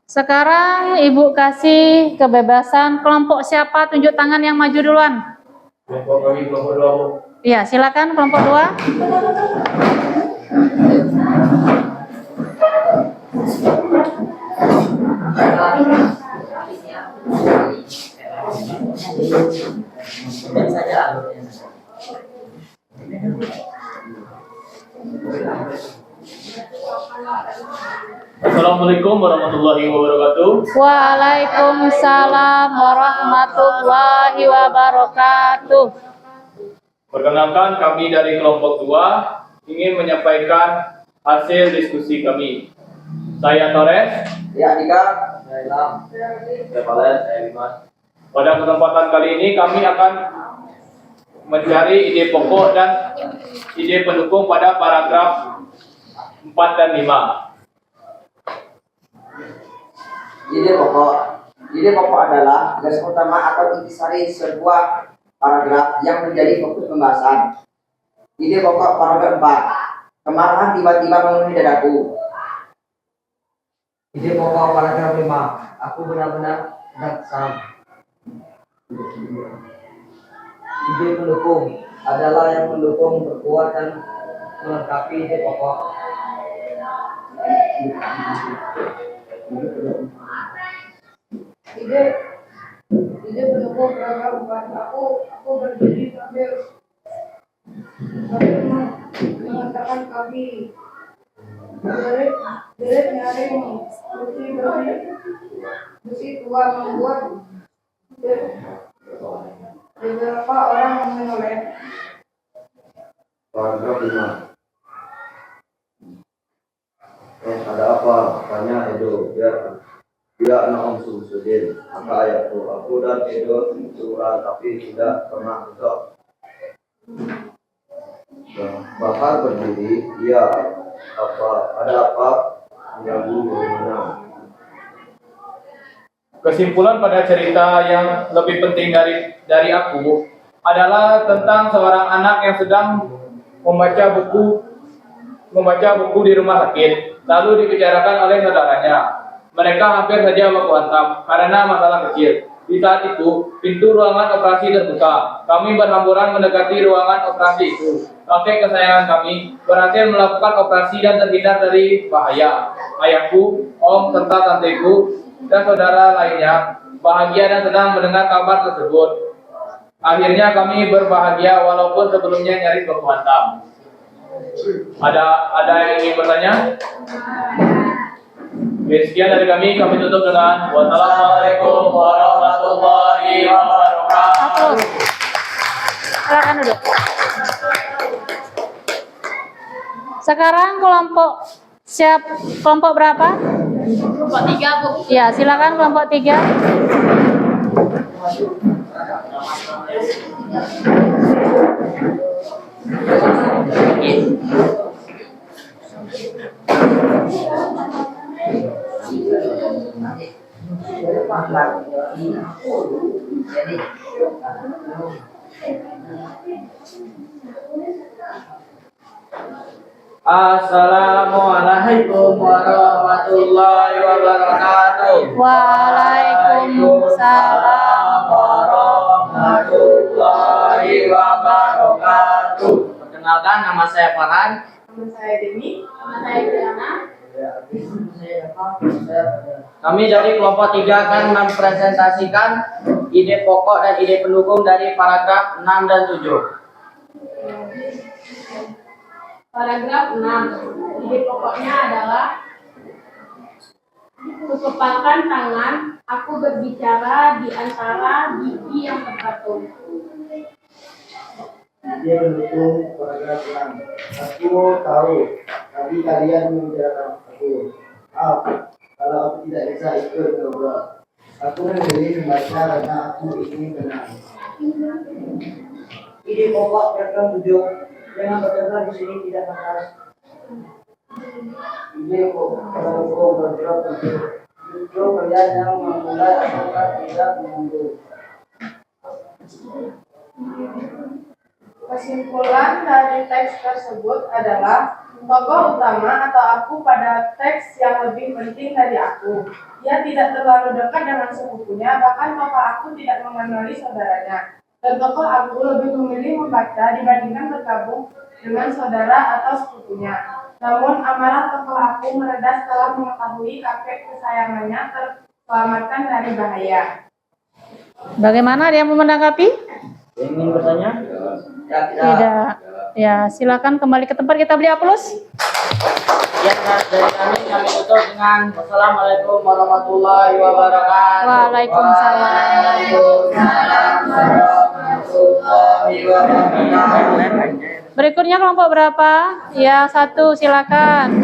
Sekarang Ibu kasih kebebasan kelompok siapa, tunjuk tangan yang maju duluan. Kelompok kami, kelompok 2, Bu. Iya, silakan kelompok 2. Assalamualaikum warahmatullahi wabarakatuh. Waalaikumsalam warahmatullahi wabarakatuh. Perkenalkan, kami dari kelompok 2 ingin menyampaikan hasil diskusi kami. Saya Torres. Ya, Dika. Ya, Ilham. Saya Valen. Saya Dimas. Pada kesempatan kali ini kami akan mencari ide pokok dan ide pendukung pada paragraf 4 dan 5. Ide pokok adalah garis utama atau intisari sebuah paragraf yang menjadi fokus pembahasan. Ide pokok paragraf 4. Kemarahan tiba-tiba memenuhi dadaku. Ide pokok paragraf 5. Aku benar-benar gersam. Ide pendukung adalah yang mendukung, berkuat dan melengkapi ide pokok. Ide pendukung paragraf 4. Aku berdiri sambil mengatakan kami. Berit nyaring besi tua membuat beberapa orang menoleh. Paragraf 5. Ada apa? Tanya Edo. Dia anak Om Sudin. Maka ayahku, aku dan Edo curang tapi tidak pernah besok. Bahkan berdiri, dia ada apa? Mengganggu bagaimana? Kesimpulan pada cerita yang lebih penting dari aku adalah tentang seorang anak yang sedang membaca buku di rumah sakit, lalu dibicarakan oleh saudaranya. Mereka hampir saja baku hantam karena masalah kecil. Di saat itu, pintu ruangan operasi terbuka. Kami berhamburan mendekati ruangan operasi itu. Kakek kesayangan kami berhasil melakukan operasi dan terhindar dari bahaya. Ayahku, om, serta tanteku, dan saudara lainnya bahagia dan senang mendengar kabar tersebut. Akhirnya kami berbahagia walaupun sebelumnya nyaris baku hantam. Ada yang ingin bertanya? Oke, sekian dari kami tutup dengan wassalamualaikum warahmatullahi wabarakatuh. Silakan duduk. Sekarang kelompok berapa? Kelompok 3, Bu. Ya, silakan kelompok 3. Assalamualaikum warahmatullahi wabarakatuh. Waalaikumsalam warahmatullahi wabarakatuh. Perkenalkan, nama saya Farhan. Nama saya Demi. Nama saya Diana. Kami dari kelompok 3 akan mempresentasikan ide pokok dan ide pendukung dari paragraf 6 dan 7. Paragraf 6. Ide pokoknya adalah kukepalkan tangan, aku berbicara di antara gigi yang terpatung. Dia mendukung paragraf 6. Aku tahu, tadi kalian membicarakan aku. Maaf, kalau aku tidak bisa ikut ngobrol. Aku memilih membaca karena aku ingin tenang. Ide pokok paragraf 7. Jangan berkata di sini tidak pantas. Ide pokok paragraf 7. Justru kalian yang memulai ataukah tidak menunggu. Kesimpulan dari teks tersebut adalah tokoh utama atau aku pada teks yang lebih penting dari aku. Dia tidak terlalu dekat dengan sepupunya, bahkan tokoh aku tidak mengenali saudaranya. Dan tokoh aku lebih memilih membaca dibandingkan bergabung dengan saudara atau sepupunya. Namun amarah tokoh aku mereda setelah mengetahui kakek kesayangannya terselamatkan dari bahaya. Bagaimana, ada yang mau menanggapi? Ingin bertanya? Tidak. Ya, silakan kembali ke tempat, kita beli aplaus. Ya, dari kami tutup dengan wassalamualaikum warahmatullahi wabarakatuh. Waalaikumsalam. Warahmatullahi wabarakatuh. Berikutnya kelompok berapa? Ya, 1, silakan.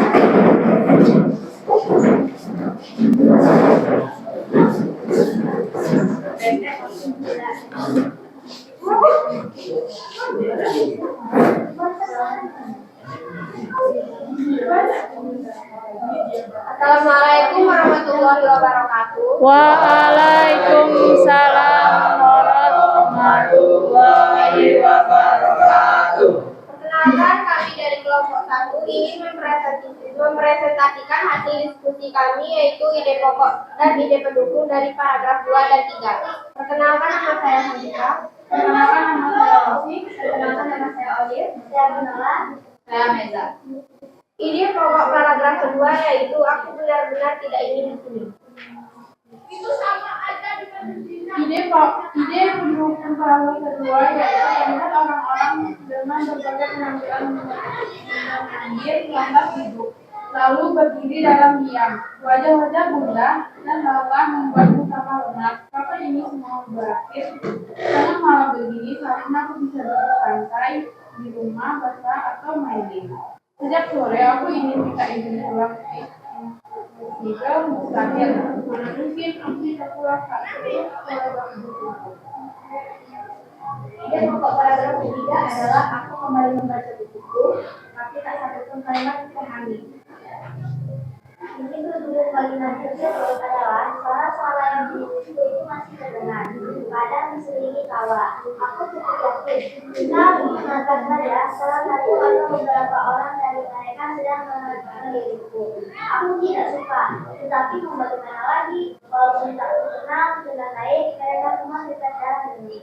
Assalamualaikum warahmatullahi wabarakatuh. Waalaikumsalam warahmatullahi wabarakatuh. Perkenalkan, kami dari kelompok 1 ingin mempresentasikan hasil diskusi kami, yaitu ide pokok dan ide pendukung dari paragraf 2 dan 3. Perkenalkan, nama saya Hanifah. Perkenalkan, nama saya Rofi. Perkenalkan, nama saya Olive. Saya Nela. Saya Meza. Ide pokok paragraf kedua yaitu aku benar-benar tidak ingin di sini. Itu sama aja dengan Ide pendukung paragraf kedua yaitu melihat orang-orang dengan berbagai penampilan menyindir lantas duduk, lalu berdiri dalam diam. Wajah-wajah gundah dan lelah membuatku tambah lemas. Kapan ini semua berakhir? Karena malam begini seharusnya aku bisa duduk santai di rumah, baca atau main game. Sejak sore aku ingin minta izin pulang jika mustahil, mana mungkin aku bisa pulang saat ini oleh waktu itu. Ide pokok paragraf ketiga adalah aku kembali membaca bukuku, tapi tak satupun kalimat dipahami. Ini berhubung kalimat tersebut adalah suara-suara yang di buku itu masih terdengar, kadang diselingi tawa. Aku cukup yakin, kita mengingatkan saja salah satu atau beberapa orang dari mereka sedang melirikku. Aku tidak suka, tetapi mau bagaimana lagi? Walaupun tak kenal dengan baik, mereka semua bisa cara ini.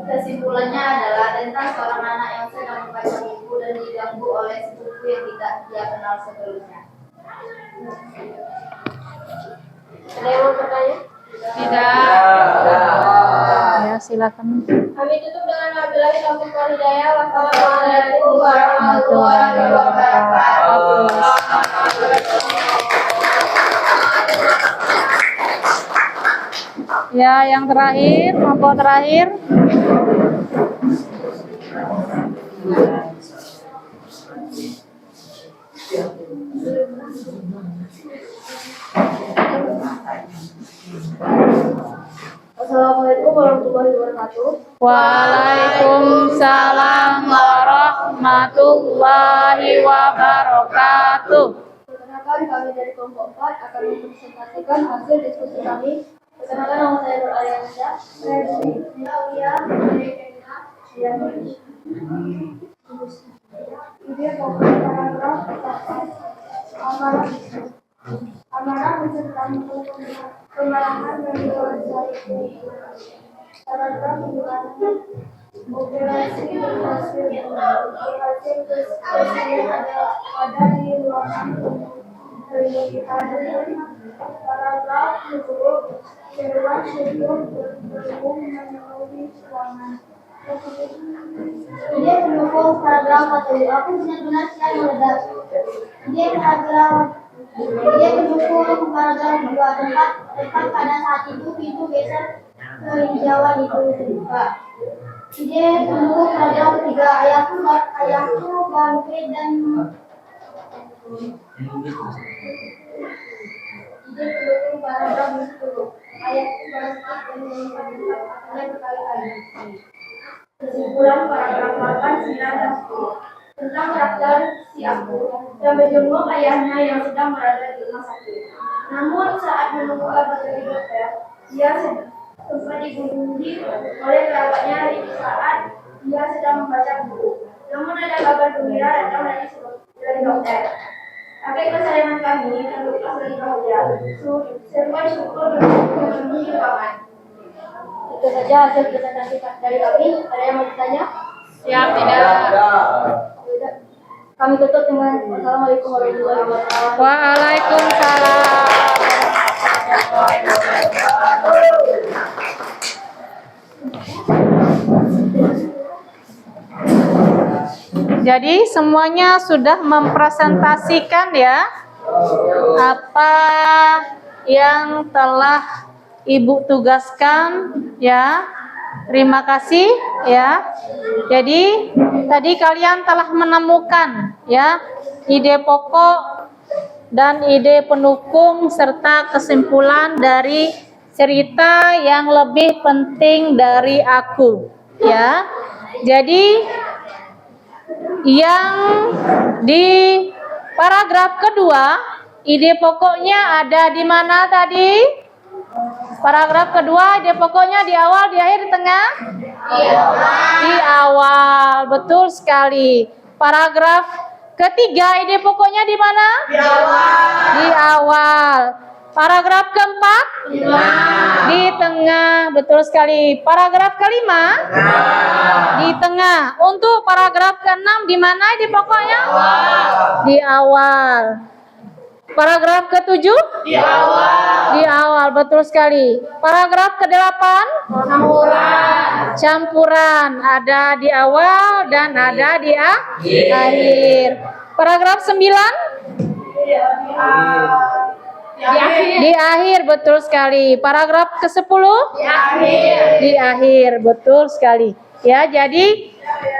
Kesimpulannya adalah tentang seorang anak yang sedang membaca buku dan diganggu oleh sepupu yang tidak dia kenal sebelumnya. Ada yang mau bertanya? Tidak. Ya, silakan. Kami tutup dengan wabillahi taufiq wal hidayah. Wassalamualaikum warahmatullahi wabarakatuh. Ya, yang terakhir, kelompok terakhir. Assalamualaikum warahmatullahi wabarakatuh. Waalaikumsalam warahmatullahi wabarakatuh. Perkenalkan, kami dari kelompok 4 akan mempresentasikan hasil diskusi kami. Perkenalkan, nama saya Nur Aliansyah. Saya dari Aulia, dari Kenya, dan ide pokok paragraf amarah beserta kemarahan dan solidarity. Paragraf dimana operasi berhasil ada di ruangan penyelidikan. Paragraf kedua, seruan syukur berhubung memenuhi ruangan. Ide pendukung paragraf 1. Aku benar-benar siap meledak. Ide pendukung paragraf 2. Tepat pada saat itu pintu geser ke hijauan itu terbuka. Ide pendukung paragraf 3. Ayahku bangkit dan ide pendukung paragraf 10. Ayahku bangkit dan mengatakannya berkali-kali. Kesimpulan paragraf 8, 9, dan 10 tentang karakter si Aku dan menjenguk ayahnya yang sedang berada di rumah sakit. Namun saat menunggu kabar dari dokter, dia sempat diganggu oleh kerabatnya di saat dia sedang membaca buku. Namun ada kabar gembira datang dari dokter. Kakek kesayangan kami terlepas dari bahagia. Serba syukur memenuhi ruangan. Itu saja hasil presentasi dari kami. Ada yang mau bertanya? Siap, tidak. Kami tutup dengan Assalamualaikum warahmatullahi wabarakatuh. Waalaikumsalam. Jadi semuanya sudah mempresentasikan ya apa yang telah Ibu tugaskan ya. Terima kasih ya. Jadi tadi kalian telah menemukan ya ide pokok dan ide pendukung serta kesimpulan dari cerita yang lebih penting dari aku ya. Jadi yang di paragraf kedua ide pokoknya ada di mana tadi? Paragraf kedua, ide pokoknya di awal, di akhir, di tengah? Di awal, betul sekali. Paragraf ketiga, ide pokoknya di mana? Di awal. Paragraf keempat? Di tengah, betul sekali. Paragraf kelima? Di tengah. Untuk paragraf keenam, di mana ide pokoknya? Di awal. Paragraf ke-7? Di awal. Di awal, betul sekali. Paragraf ke-8? Campuran. Ada di awal dan ada di akhir. Paragraf 9? Di akhir, betul sekali. Paragraf ke-10? Di akhir, betul sekali. Ya, jadi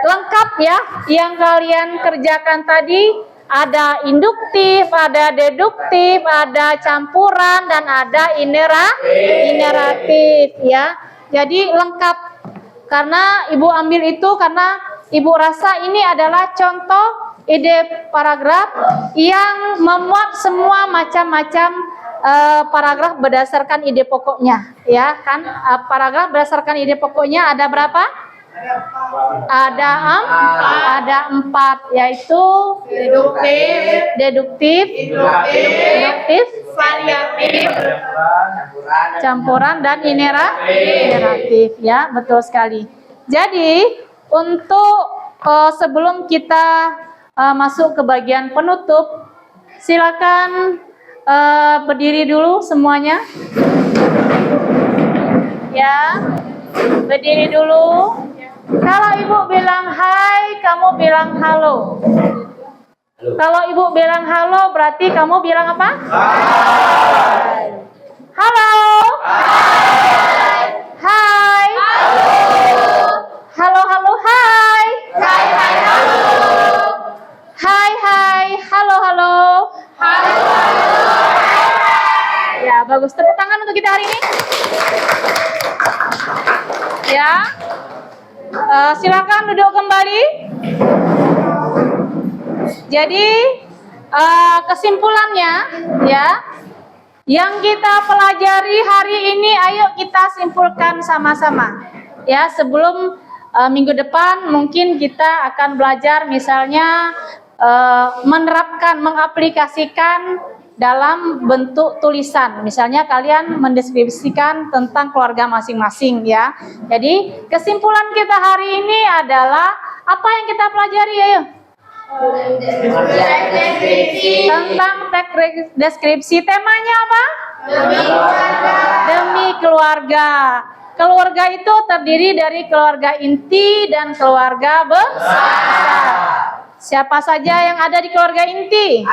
lengkap ya yang kalian kerjakan tadi. Ada induktif, ada deduktif, ada campuran, dan ada ineratif ya. Jadi lengkap. Karena Ibu ambil itu karena Ibu rasa ini adalah contoh ide paragraf yang memuat semua macam-macam paragraf berdasarkan ide pokoknya ya kan. Paragraf berdasarkan ide pokoknya ada berapa? Ada 4 yaitu deduktif, induktif, variatif, campuran, dan ineratif ya, betul sekali. Jadi untuk sebelum kita masuk ke bagian penutup, silakan berdiri dulu semuanya ya, berdiri dulu. Kalau Ibu bilang hai, kamu bilang halo. Kalau Ibu bilang halo, berarti kamu bilang apa? Hai. Halo. Hai. Halo, halo, hai. Hai, hai, halo. Hai, hai, halo, halo. Halo, halo. Ya, bagus. Tepuk tangan untuk kita hari ini. Ya. Silakan duduk kembali. Jadi kesimpulannya ya, yang kita pelajari hari ini, ayo kita simpulkan sama-sama ya. Sebelum minggu depan mungkin kita akan belajar misalnya menerapkan, mengaplikasikan dalam bentuk tulisan. Misalnya kalian mendeskripsikan tentang keluarga masing-masing ya. Jadi kesimpulan kita hari ini adalah apa yang kita pelajari ayo? Tentang teks deskripsi. Temanya apa? Demi keluarga. Keluarga itu terdiri dari keluarga inti dan keluarga besar. Siapa saja yang ada di keluarga inti?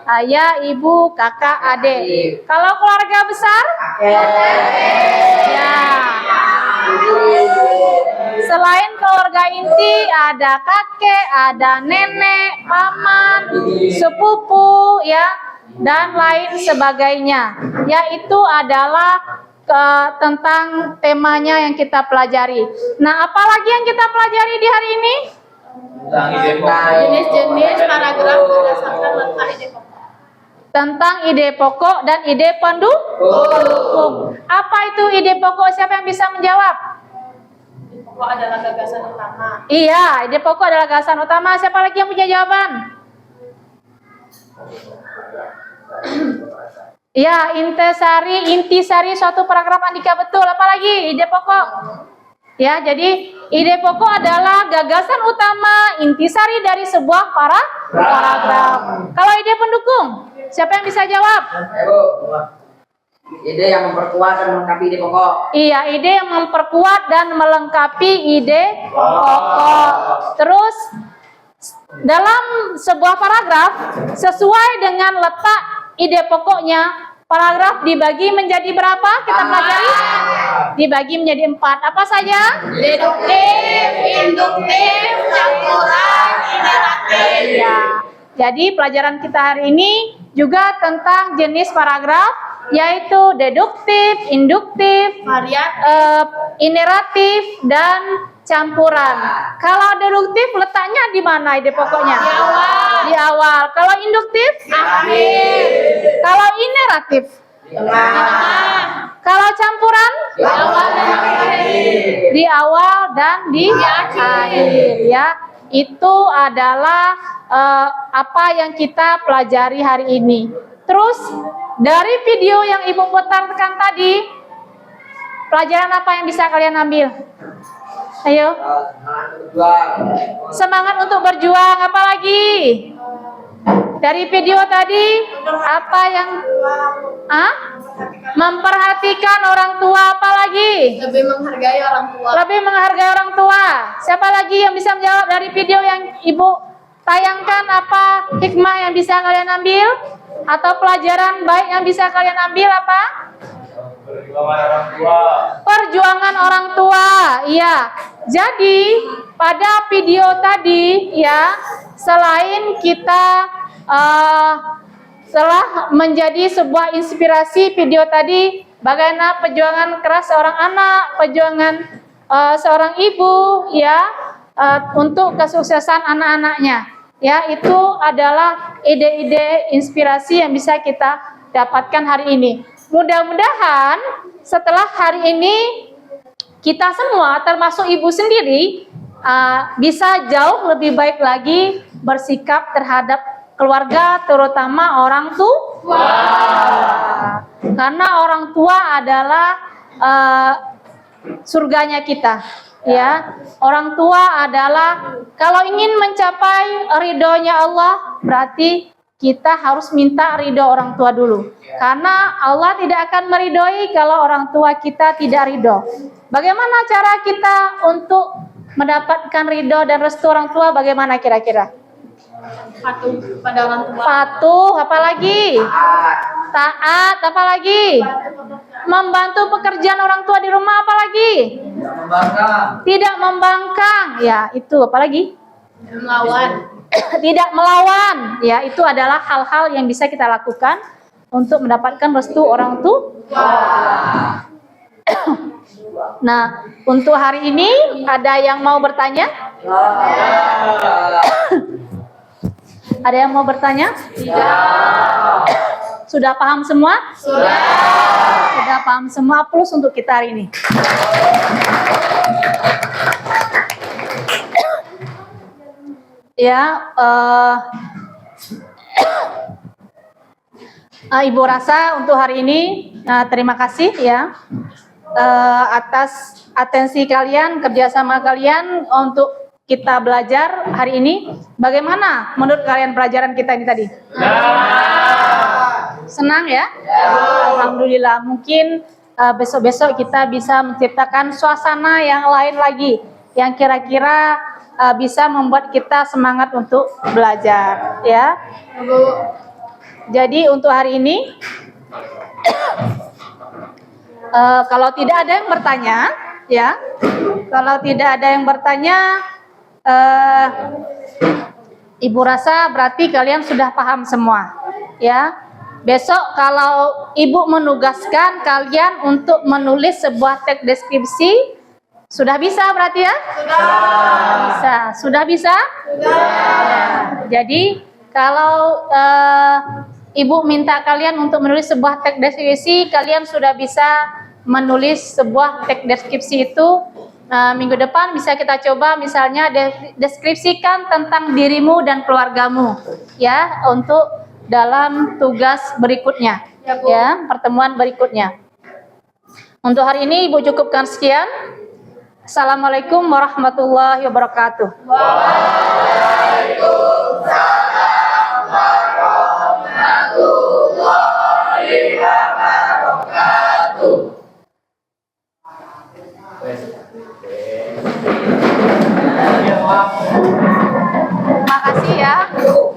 Ayah, ibu, kakak, adik. Kalau keluarga besar? Ya. Selain keluarga inti, ada kakek, ada nenek, paman, sepupu, ya, dan lain sebagainya. Yaitu adalah tentang temanya yang kita pelajari. Nah, apalagi yang kita pelajari di hari ini? Jenis-jenis paragraf berdasarkan letak ide pokok. Tentang ide pokok dan ide pendukung. Apa itu ide pokok? Siapa yang bisa menjawab? Ide pokok adalah gagasan utama. Iya, ide pokok adalah gagasan utama. Siapa lagi yang punya jawaban? Ya, intisari suatu paragraf Andika, betul. Apa lagi? Ide pokok. Ya, jadi ide pokok adalah gagasan utama, intisari dari sebuah paragraf. Kalau ide pendukung, siapa yang bisa jawab? Ide yang memperkuat dan melengkapi ide pokok. Iya, ide yang memperkuat dan melengkapi ide pokok. Terus dalam sebuah paragraf sesuai dengan letak ide pokoknya, paragraf dibagi menjadi berapa? Kita pelajari. Dibagi menjadi 4. Apa saja? Deduktif, induktif, campuran, iteratif. Ya. Jadi pelajaran kita hari ini juga tentang jenis paragraf, yaitu deduktif, induktif, iteratif, dan campuran. Kalau deduktif letaknya di mana ide pokoknya? Di awal. Di awal. Kalau induktif? Akhir. Kalau iteratif? Di tengah. Kalau campuran? Di awal dan akhir. Di awal dan di akhir, ya. Itu adalah apa yang kita pelajari hari ini. Terus dari video yang Ibu putarkan tadi, pelajaran apa yang bisa kalian ambil? Ayo. Semangat untuk berjuang. Apa lagi? Dari video tadi apa yang memperhatikan orang tua, apa lagi? Lebih menghargai orang tua. Lebih menghargai orang tua. Siapa lagi yang bisa menjawab dari video yang Ibu tayangkan? Apa hikmah yang bisa kalian ambil? Atau pelajaran baik yang bisa kalian ambil apa? Perjuangan orang tua. Perjuangan orang tua. Iya. Jadi pada video tadi, ya, selain kita telah menjadi sebuah inspirasi, video tadi bagaimana perjuangan keras seorang anak, perjuangan seorang ibu, ya, untuk kesuksesan anak-anaknya, ya, itu adalah ide-ide inspirasi yang bisa kita dapatkan hari ini. Mudah-mudahan setelah hari ini kita semua, termasuk ibu sendiri, bisa jauh lebih baik lagi bersikap terhadap keluarga, terutama orang tua. Karena orang tua adalah surganya kita, ya. Orang tua adalah, kalau ingin mencapai ridhonya Allah, berarti kita harus minta ridho orang tua dulu. Karena Allah tidak akan meridhoi kalau orang tua kita tidak ridho. Bagaimana cara kita untuk mendapatkan ridho dan restu orang tua? Bagaimana kira-kira? Patuh pada orang tua. Patuh, apalagi? Taat, apalagi? Membantu pekerjaan orang tua di rumah, apalagi? Tidak membangkang. Ya, itu apalagi? Melawan. Tidak melawan. Ya, itu adalah hal-hal yang bisa kita lakukan untuk mendapatkan restu orang tua. Nah, untuk hari ini ada yang mau bertanya? Ada yang mau bertanya? Tidak. Sudah paham semua? Sudah. Sudah paham semua. Plus untuk kita hari ini. Ya, Ibu rasa untuk hari ini terima kasih, ya, atas atensi kalian, kerjasama kalian untuk kita belajar hari ini. Bagaimana menurut kalian pelajaran kita ini tadi? Senang ya? Alhamdulillah. Mungkin besok-besok kita bisa menciptakan suasana yang lain lagi, yang kira-kira bisa membuat kita semangat untuk belajar, ya. Jadi untuk hari ini, kalau tidak ada yang bertanya, ya, kalau tidak ada yang bertanya, Ibu rasa berarti kalian sudah paham semua, ya. Besok kalau Ibu menugaskan kalian untuk menulis sebuah teks deskripsi, sudah bisa berarti ya? Sudah. Bisa. Sudah bisa? Sudah. Jadi kalau Ibu minta kalian untuk menulis sebuah teks deskripsi, kalian sudah bisa menulis sebuah teks deskripsi itu. Minggu depan bisa kita coba misalnya deskripsikan tentang dirimu dan keluargamu, ya, untuk dalam tugas berikutnya, ya, pertemuan berikutnya. Untuk hari ini Ibu cukupkan sekian. Assalamualaikum warahmatullahi wabarakatuh. Waalaikumsalam warahmatullahi wabarakatuh. Ya,